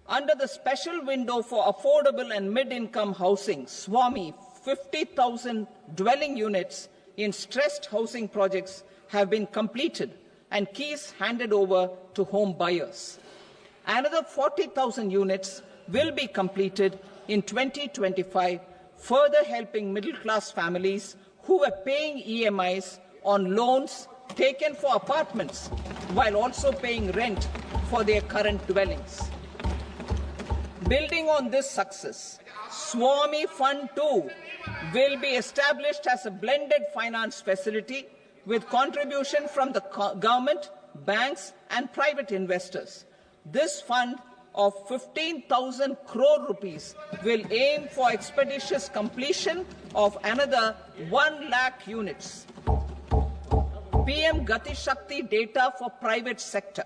Under the special window for affordable and mid-income housing, SWAMI, 50,000 dwelling units in stressed housing projects have been completed and keys handed over to home buyers. Another 40,000 units will be completed in 2025, further helping middle-class families who were paying EMIs on loans taken for apartments while also paying rent for their current dwellings. Building on this success, SWAMI Fund 2 will be established as a blended finance facility with contribution from the government, banks and private investors. This fund of 15,000 crore rupees will aim for expeditious completion of another 1 lakh units. PM Gati Shakti data for private sector.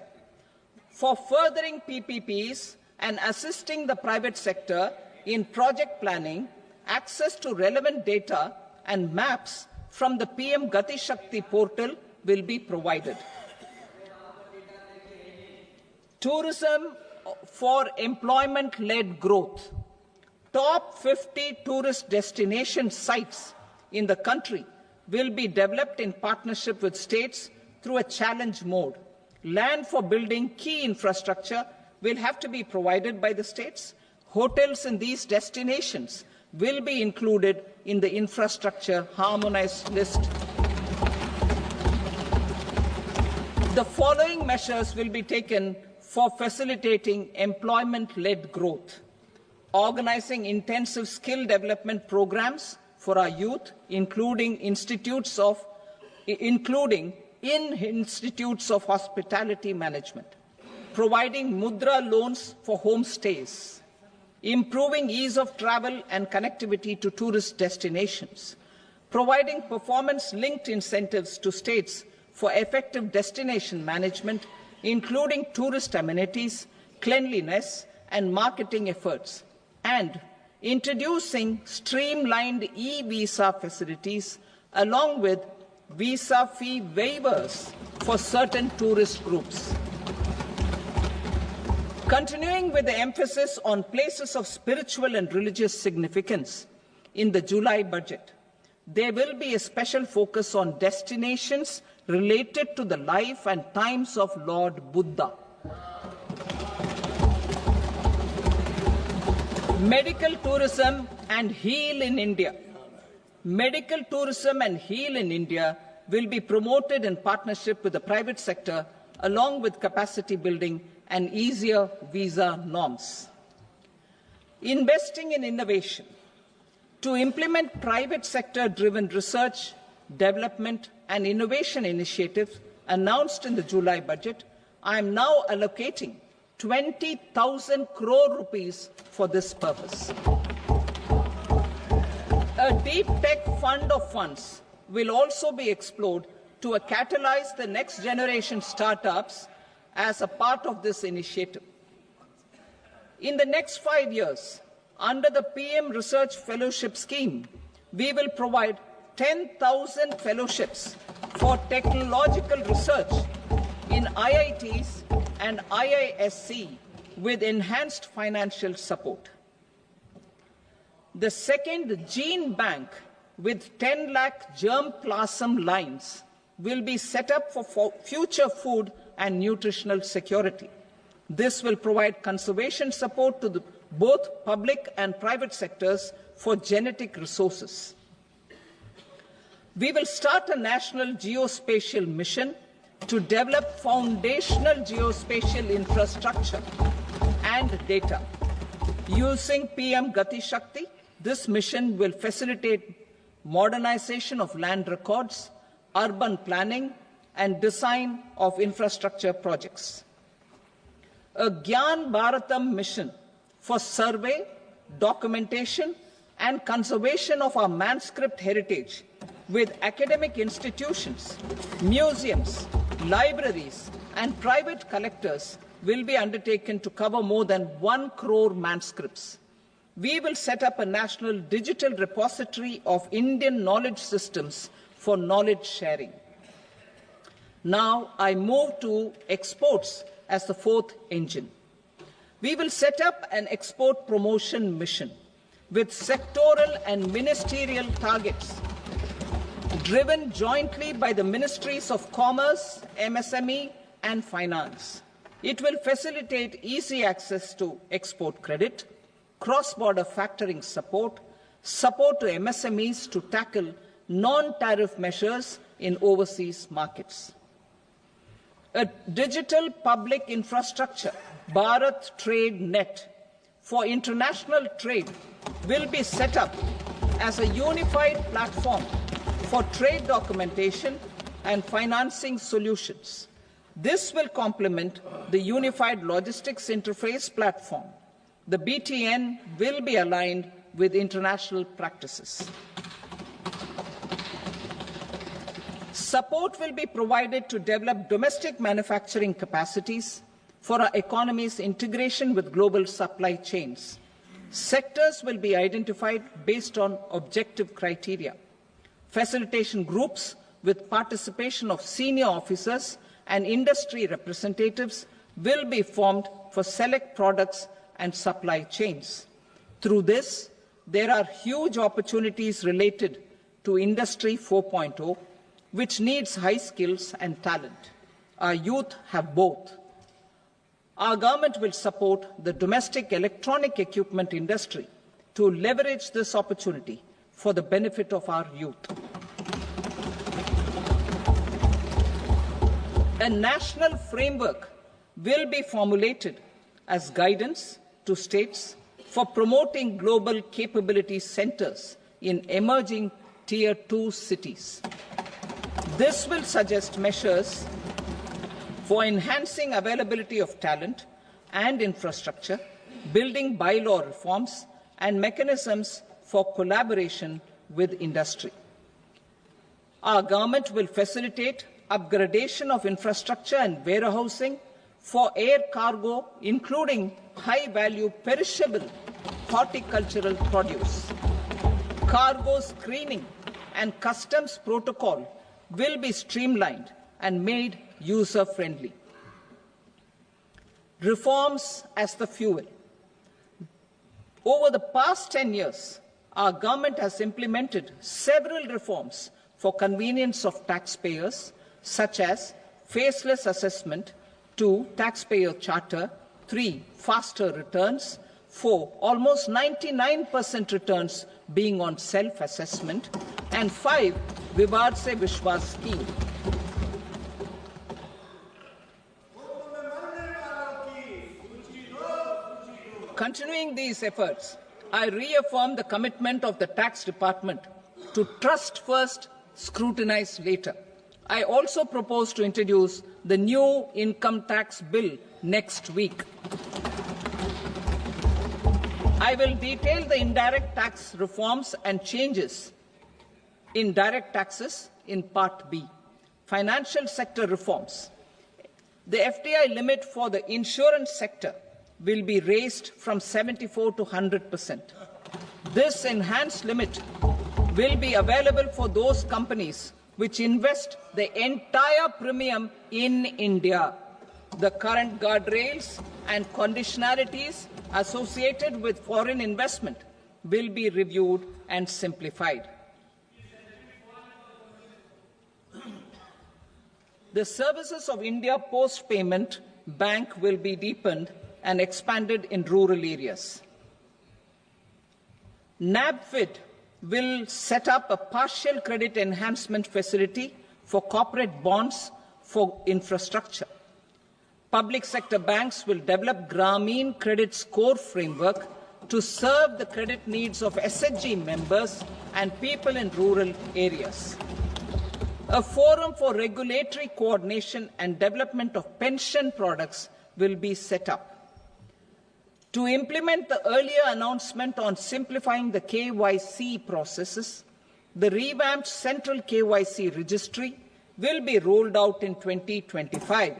For furthering PPPs and assisting the private sector in project planning, access to relevant data and maps from the PM Gati Shakti portal will be provided. Tourism for employment-led growth. Top 50 tourist destination sites in the country will be developed in partnership with states through a challenge mode. Land for building key infrastructure will have to be provided by the states. Hotels in these destinations will be included in the infrastructure harmonized list. The following measures will be taken for facilitating employment-led growth: organizing intensive skill development programs for our youth, including in institutes of hospitality management, providing mudra loans for homestays, improving ease of travel and connectivity to tourist destinations, providing performance-linked incentives to states for effective destination management, including tourist amenities, cleanliness and marketing efforts, and introducing streamlined e-visa facilities along with visa fee waivers for certain tourist groups. Continuing with the emphasis on places of spiritual and religious significance, in the July budget, there will be a special focus on destinations related to the life and times of Lord Buddha. Medical tourism and heal in India. Medical tourism and heal in India will be promoted in partnership with the private sector, along with capacity building and easier visa norms. Investing in innovation. To implement private sector-driven research, development and innovation initiatives announced in the July budget, I am now allocating 20,000 crore rupees for this purpose. A deep tech fund of funds will also be explored to catalyze the next generation startups as a part of this initiative. In the next 5 years, under the PM Research Fellowship Scheme, we will provide 10,000 fellowships for technological research in IITs and IISc with enhanced financial support. The second gene bank with 10 lakh germplasm lines will be set up for future food and nutritional security. This will provide conservation support to both public and private sectors for genetic resources. We will start a national geospatial mission to develop foundational geospatial infrastructure and data. Using PM Gati Shakti, this mission will facilitate modernization of land records, urban planning, and design of infrastructure projects. A Gyan Bharatam mission for survey, documentation, and conservation of our manuscript heritage with academic institutions, museums, libraries, and private collectors will be undertaken to cover more than 1 crore manuscripts. We will set up a national digital repository of Indian knowledge systems for knowledge sharing. Now I move to exports as the fourth engine. We will set up an export promotion mission with sectoral and ministerial targets driven jointly by the Ministries of Commerce, MSME, and Finance. It will facilitate easy access to export credit, cross-border factoring support, support to MSMEs to tackle non-tariff measures in overseas markets. A digital public infrastructure, Bharat Trade Net, for international trade will be set up as a unified platform for trade documentation and financing solutions. This will complement the Unified Logistics Interface platform. The BTN will be aligned with international practices. Support will be provided to develop domestic manufacturing capacities for our economy's integration with global supply chains. Sectors will be identified based on objective criteria. Facilitation groups with participation of senior officers and industry representatives will be formed for select products and supply chains. Through this, there are huge opportunities related to Industry 4.0, which needs high skills and talent. Our youth have both. Our government will support the domestic electronic equipment industry to leverage this opportunity for the benefit of our youth. A national framework will be formulated as guidance to states for promoting global capability centers in emerging Tier 2 cities. This will suggest measures for enhancing availability of talent and infrastructure, building bylaw reforms, and mechanisms for collaboration with industry. Our government will facilitate upgradation of infrastructure and warehousing for air cargo, including high-value perishable horticultural produce. Cargo screening and customs protocol will be streamlined and made user-friendly. Reforms as the fuel. Over the past 10 years, our government has implemented several reforms for convenience of taxpayers, such as faceless assessment, 2, taxpayer charter, 3, faster returns, 4, almost 99% returns being on self-assessment, and 5, Vivad Se Vishwas scheme. Continuing these efforts, I reaffirm the commitment of the tax department to trust first, scrutinize later. I also propose to introduce the new income tax bill next week. I will detail the indirect tax reforms and changes in direct taxes in Part B. Financial sector reforms. The FDI limit for the insurance sector will be raised from 74 to 100%. This enhanced limit will be available for those companies which invest the entire premium in India. The current guardrails and conditionalities associated with foreign investment will be reviewed and simplified. The services of India Post Payment Bank will be deepened and expanded in rural areas. NABFID will set up a partial credit enhancement facility for corporate bonds for infrastructure. Public sector banks will develop Grameen Credit Score framework to serve the credit needs of SHG members and people in rural areas. A forum for regulatory coordination and development of pension products will be set up. To implement the earlier announcement on simplifying the KYC processes, the revamped Central KYC Registry will be rolled out in 2025.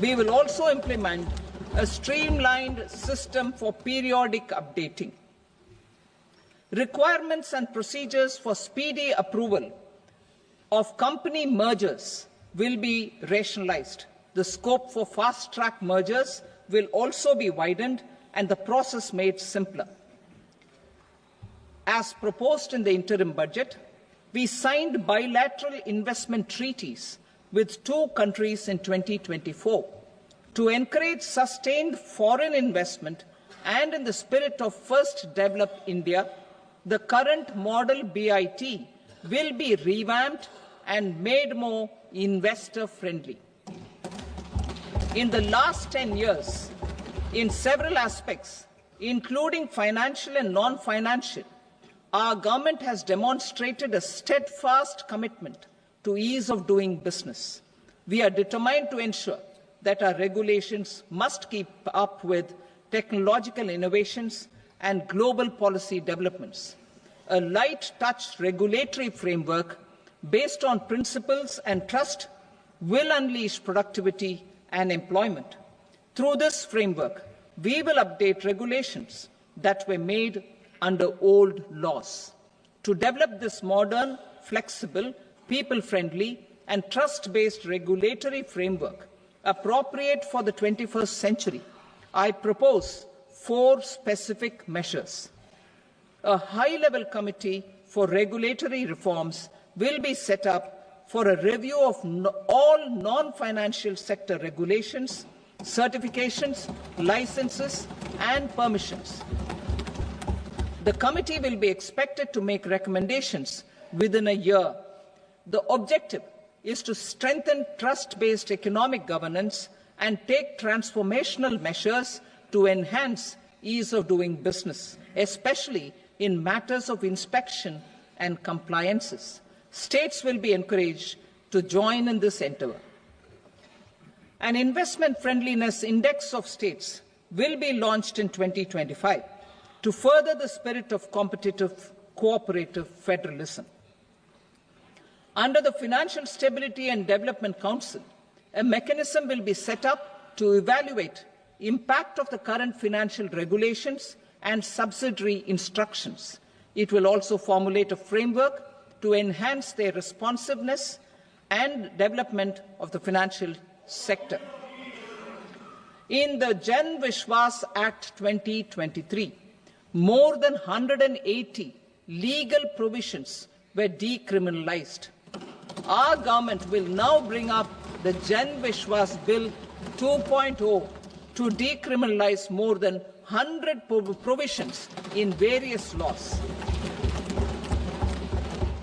We will also implement a streamlined system for periodic updating. Requirements and procedures for speedy approval of company mergers will be rationalized. The scope for fast-track mergers will also be widened and the process made simpler. As proposed in the interim budget, we signed bilateral investment treaties with 2 countries in 2024 to encourage sustained foreign investment, and in the spirit of First Develop India, the current model BIT will be revamped and made more investor-friendly. In the last 10 years, in several aspects, including financial and non-financial, Our government has demonstrated a steadfast commitment to ease of doing business. We are determined to ensure that our regulations must keep up with technological innovations and global policy developments. A light-touch regulatory framework based on principles and trust will unleash productivity and employment. Through this framework, we will update regulations that were made under old laws. To develop this modern, flexible, people-friendly and trust-based regulatory framework appropriate for the 21st century, I propose 4 specific measures. A high-level committee for regulatory reforms will be set up for a review of all non-financial sector regulations, certifications, licenses and permissions. The committee will be expected to make recommendations within a year. The objective is to strengthen trust-based economic governance and take transformational measures to enhance ease of doing business, especially in matters of inspection and compliances. States will be encouraged to join in this endeavour. An investment friendliness index of states will be launched in 2025 to further the spirit of competitive, cooperative federalism. Under the Financial Stability and Development Council, a mechanism will be set up to evaluate impact of the current financial regulations and subsidiary instructions. It will also formulate a framework to enhance their responsiveness and development of the financial sector. In the Jan Vishwas Act 2023, more than 180 legal provisions were decriminalized. Our government will now bring up the Jan Vishwas Bill 2.0 to decriminalize more than 100 provisions in various laws.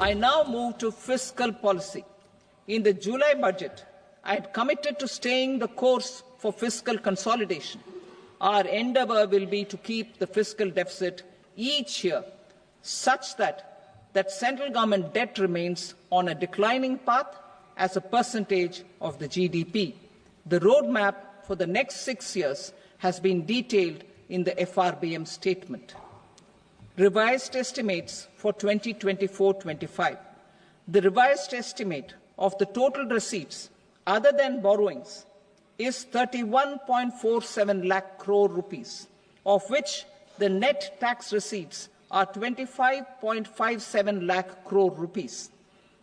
I now move to fiscal policy. In the July budget, I had committed to staying the course for fiscal consolidation. Our endeavour will be to keep the fiscal deficit each year such that central government debt remains on a declining path as a percentage of the GDP. The roadmap for the next 6 years has been detailed in the FRBM statement. Revised estimates for 2024-25. The revised estimate of the total receipts other than borrowings is 31.47 lakh crore rupees, of which the net tax receipts are 25.57 lakh crore rupees.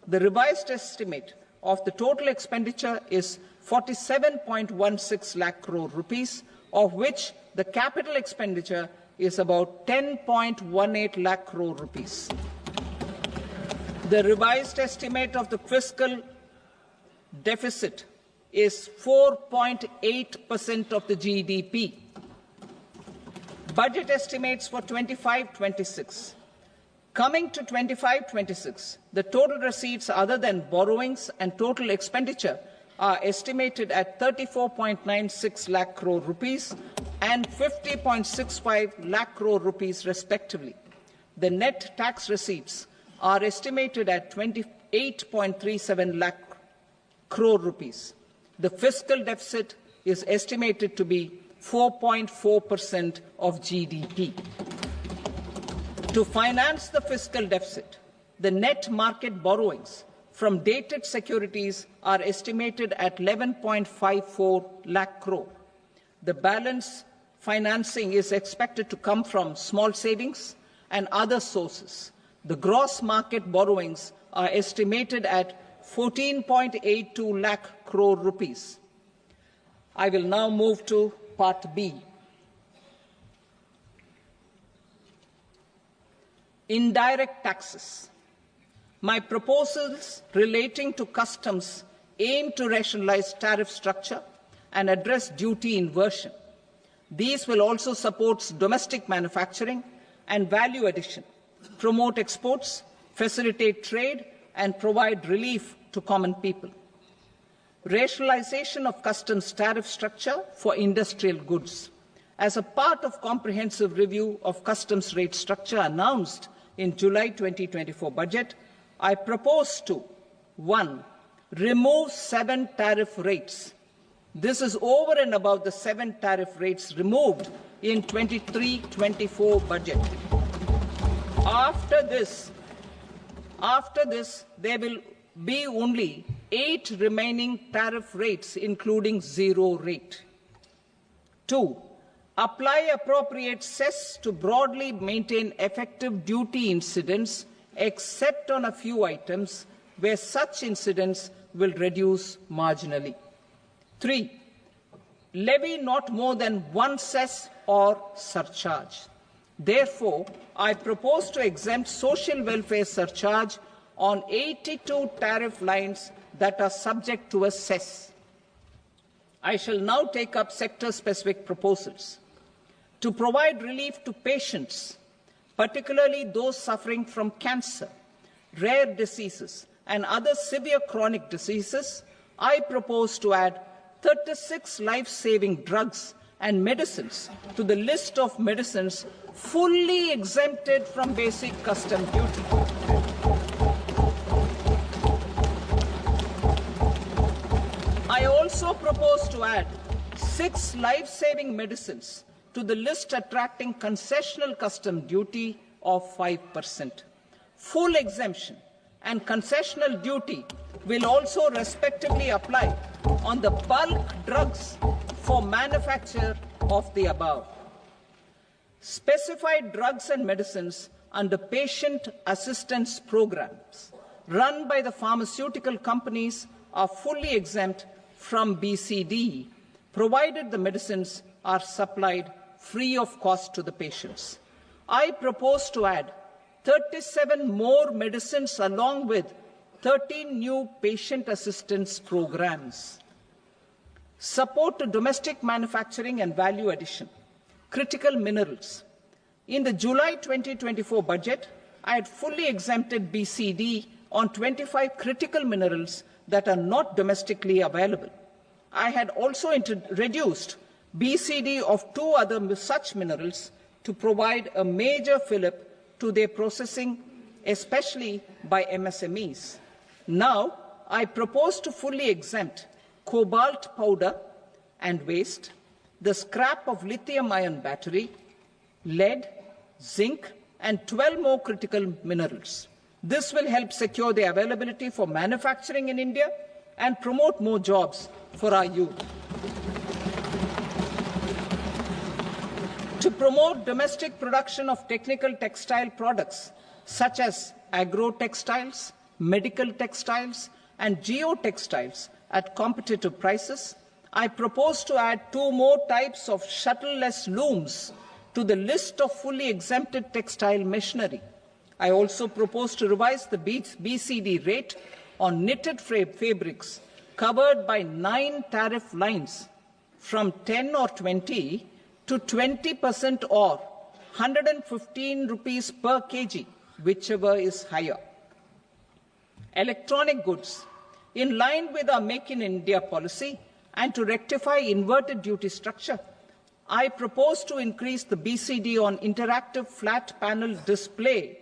The revised estimate of the total expenditure is 47.16 lakh crore rupees, of which the capital expenditure is about 10.18 lakh crore rupees. The revised estimate of the fiscal deficit is 4.8% of the GDP. Budget estimates for 25-26. Coming to 25-26, the total receipts other than borrowings and total expenditure are estimated at 34.96 lakh crore rupees and 50.65 lakh crore rupees respectively. The net tax receipts are estimated at 28.37 lakh crore rupees. The fiscal deficit is estimated to be 4.4% of GDP. To finance the fiscal deficit, the net market borrowings from dated securities are estimated at 11.54 lakh crore. The balance financing is expected to come from small savings and other sources. The gross market borrowings are estimated at 14.82 lakh crore rupees. I will now move to Part B. Indirect taxes. My proposals relating to customs aim to rationalize tariff structure and address duty inversion. These will also support domestic manufacturing and value addition, promote exports, facilitate trade, and provide relief to common people. Rationalization of customs tariff structure for industrial goods. As a part of comprehensive review of customs rate structure announced in July 2024 budget, I propose to 1. Remove 7 tariff rates. This is over and above the 7 tariff rates removed in 23-24 budget. After this, there will be only 8 remaining tariff rates, including 0 rate. 2. Apply appropriate cess to broadly maintain effective duty incidence, except on a few items where such incidence will reduce marginally. 3. Levy not more than 1 cess or surcharge. Therefore, I propose to exempt social welfare surcharge on 82 tariff lines that are subject to a cess. I shall now take up sector-specific proposals. To provide relief to patients, particularly those suffering from cancer, rare diseases, and other severe chronic diseases, I propose to add 36 life-saving drugs and medicines to the list of medicines fully exempted from basic custom duty. I also propose to add 6 life-saving medicines to the list attracting concessional custom duty of 5%. Full exemption and concessional duty will also respectively apply on the bulk drugs for manufacture of the above. Specified drugs and medicines under patient assistance programs run by the pharmaceutical companies are fully exempt from BCD, provided the medicines are supplied free of cost to the patients. I propose to add 37 more medicines along with 13 new patient assistance programs. Support to domestic manufacturing and value addition. Critical minerals. In the July 2024 budget, I had fully exempted BCD on 25 critical minerals that are not domestically available. I had also reduced BCD of 2 other such minerals to provide a major fillip to their processing, especially by MSMEs. Now, I propose to fully exempt cobalt powder and waste, the scrap of lithium-ion battery, lead, zinc, and 12 more critical minerals. This will help secure the availability for manufacturing in India and promote more jobs for our youth. To promote domestic production of technical textile products such as agro-textiles, medical textiles, and geotextiles at competitive prices, I propose to add 2 more types of shuttle-less looms to the list of fully exempted textile machinery. I also propose to revise the BCD rate on knitted fabrics covered by 9 tariff lines from 10 or 20 to 20% or 115 rupees per kg, whichever is higher. Electronic goods. In line with our Make in India policy and to rectify inverted duty structure, I propose to increase the BCD on interactive flat panel display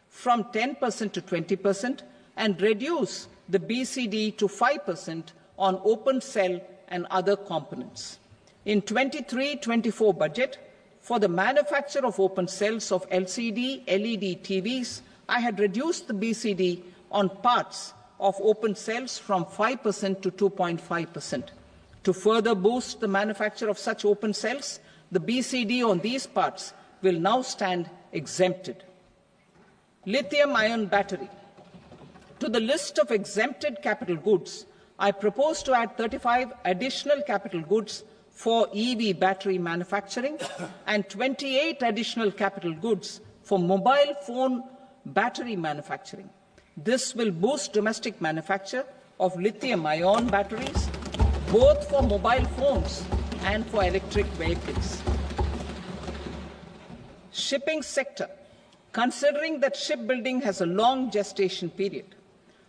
from 10% to 20% and reduce the BCD to 5% on open cell and other components. In 23-24 budget, for the manufacture of open cells of LCD, LED TVs, I had reduced the BCD on parts of open cells from 5% to 2.5%. To further boost the manufacture of such open cells, the BCD on these parts will now stand exempted. Lithium-ion battery. To the list of exempted capital goods, I propose to add 35 additional capital goods for EV battery manufacturing and 28 additional capital goods for mobile phone battery manufacturing. This will boost domestic manufacture of lithium-ion batteries, both for mobile phones and for electric vehicles. Shipping sector. Considering that shipbuilding has a long gestation period,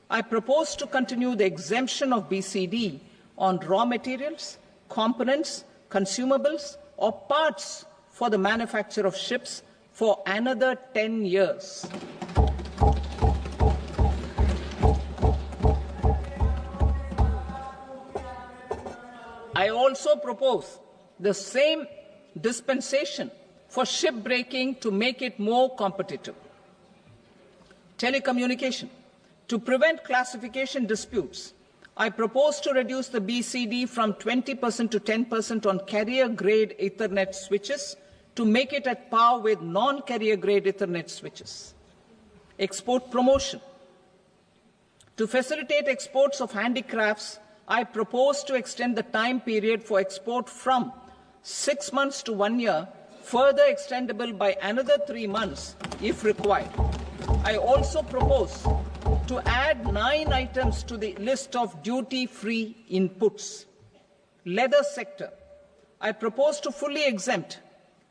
I propose to continue the exemption of BCD on raw materials, components, consumables, or parts for the manufacture of ships for another 10 years. I also propose the same dispensation for shipbreaking to make it more competitive. Telecommunication. To prevent classification disputes, I propose to reduce the BCD from 20% to 10% on carrier-grade Ethernet switches to make it at par with non-carrier-grade Ethernet switches. Export promotion. To facilitate exports of handicrafts, I propose to extend the time period for export from 6 months to 1 year, further extendable by another 3 months if required. I also propose to add 9 items to the list of duty-free inputs. Leather sector. I propose to fully exempt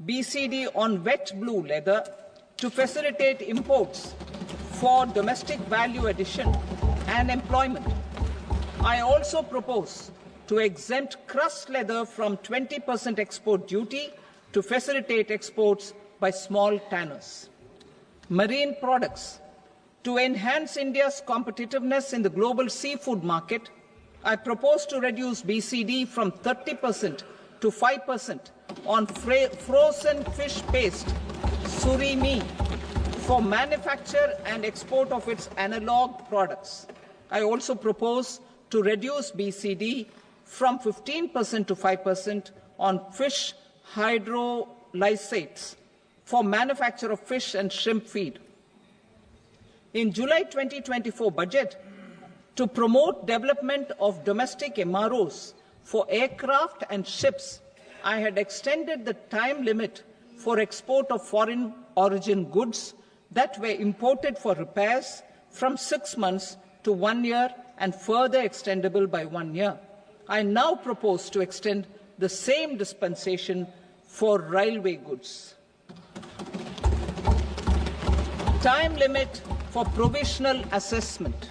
BCD on wet blue leather to facilitate imports for domestic value addition and employment. I also propose to exempt crust leather from 20% export duty to facilitate exports by small tanners. Marine products. To enhance India's competitiveness in the global seafood market, I propose to reduce BCD from 30% to 5% on frozen fish paste, surimi, for manufacture and export of its analog products. I also propose to reduce BCD from 15% to 5% on fish hydrolysates for manufacture of fish and shrimp feed. In July 2024 budget, to promote development of domestic MROs for aircraft and ships, I had extended the time limit for export of foreign origin goods that were imported for repairs from 6 months to 1 year and further extendable by 1 year. I now propose to extend the same dispensation for railway goods. Time limit for provisional assessment.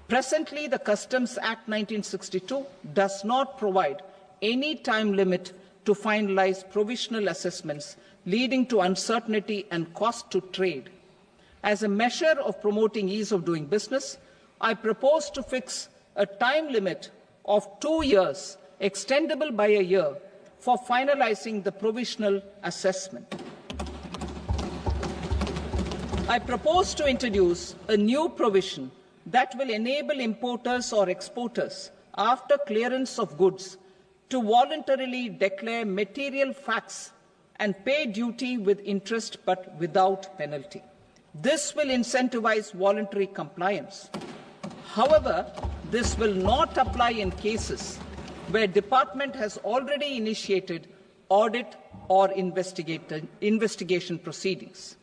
Presently, the Customs Act 1962 does not provide any time limit to finalize provisional assessments, leading to uncertainty and cost to trade. As a measure of promoting ease of doing business, I propose to fix a time limit of 2 years, extendable by a year, for finalizing the provisional assessment. I propose to introduce a new provision that will enable importers or exporters, after clearance of goods, to voluntarily declare material facts and pay duty with interest but without penalty. This will incentivize voluntary compliance. However, this will not apply in cases where department has already initiated audit or investigation proceedings.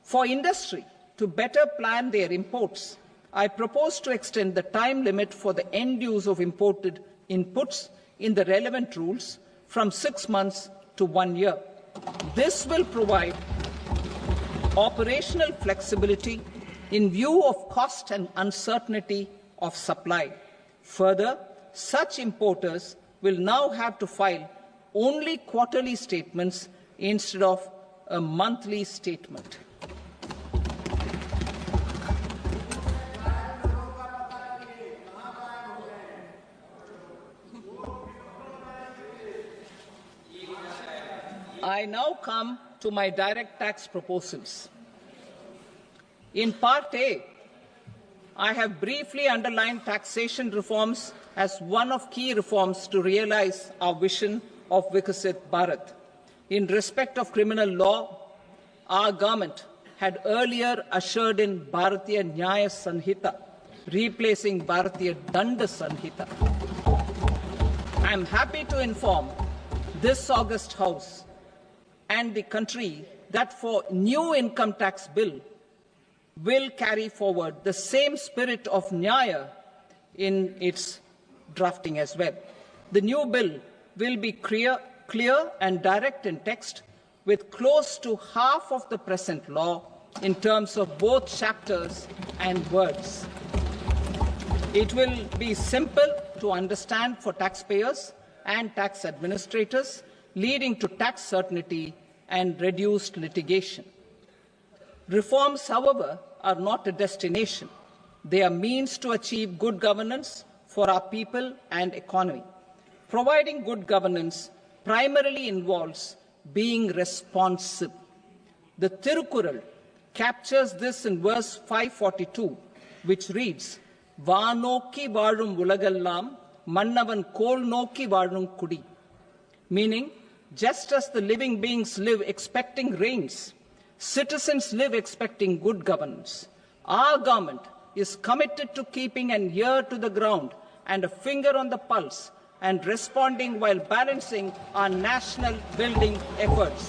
For industry to better plan their imports, I propose to extend the time limit for the end use of imported inputs in the relevant rules from 6 months to 1 year. This will provide operational flexibility in view of cost and uncertainty of supply. Further, such importers will now have to file only quarterly statements instead of a monthly statement. I now come to my direct tax proposals. In Part A, I have briefly underlined taxation reforms as one of key reforms to realize our vision of Vikasit Bharat. In respect of criminal law, our government had earlier ushered in Bharatiya Nyaya Sanhita, replacing Bharatiya Danda Sanhita. I am happy to inform this august House and the country that for new income tax bill will carry forward the same spirit of Nyaya in its drafting as well. The new bill will be clear and direct in text, with close to half of the present law in terms of both chapters and words. It will be simple to understand for taxpayers and tax administrators, leading to tax certainty and reduced litigation. Reforms, however, are not a destination. They are means to achieve good governance for our people and economy. Providing good governance primarily involves being responsive. The Tirukural captures this in verse 542, which reads, "Vaanokki vaazhum ulagallam, mannavan kol nokki vaazhum kudi," meaning, just as the living beings live expecting rains, citizens live expecting good governance. Our government is committed to keeping an ear to the ground and a finger on the pulse and responding while balancing our national building efforts.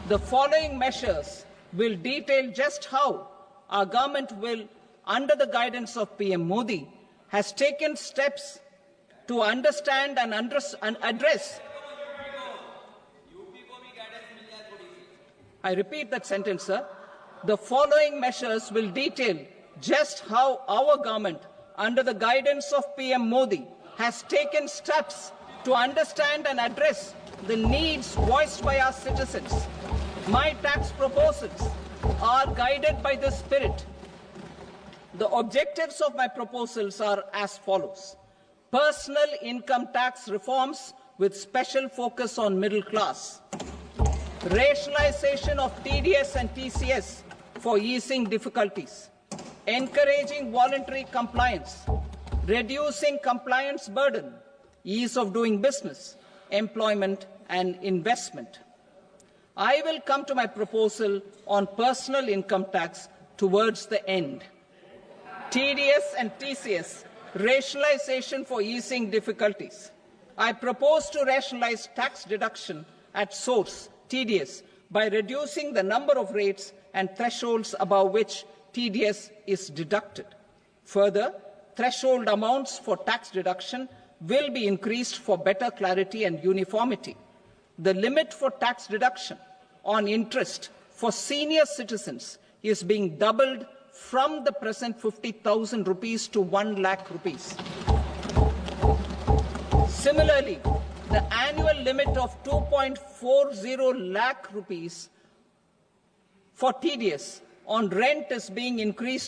The following measures will detail just how our government will, under the guidance of PM Modi, has taken steps to understand and address. I repeat that sentence, sir. The following measures will detail just how our government, under the guidance of PM Modi, has taken steps to understand and address the needs voiced by our citizens. My tax proposals are guided by this spirit. The objectives of my proposals are as follows. Personal income tax reforms with special focus on middle class. Rationalization of TDS and TCS for easing difficulties. Encouraging voluntary compliance. Reducing compliance burden. Ease of doing business, employment and investment. I will come to my proposal on personal income tax towards the end. TDS and TCS, rationalization for easing difficulties. I propose to rationalize tax deduction at source, TDS, by reducing the number of rates and thresholds above which TDS is deducted. Further, threshold amounts for tax deduction will be increased for better clarity and uniformity. The limit for tax deduction on interest for senior citizens is being doubled from the present 50,000 rupees to 1 lakh rupees. Similarly, the annual limit of 2.40 lakh rupees for TDS on rent is being increased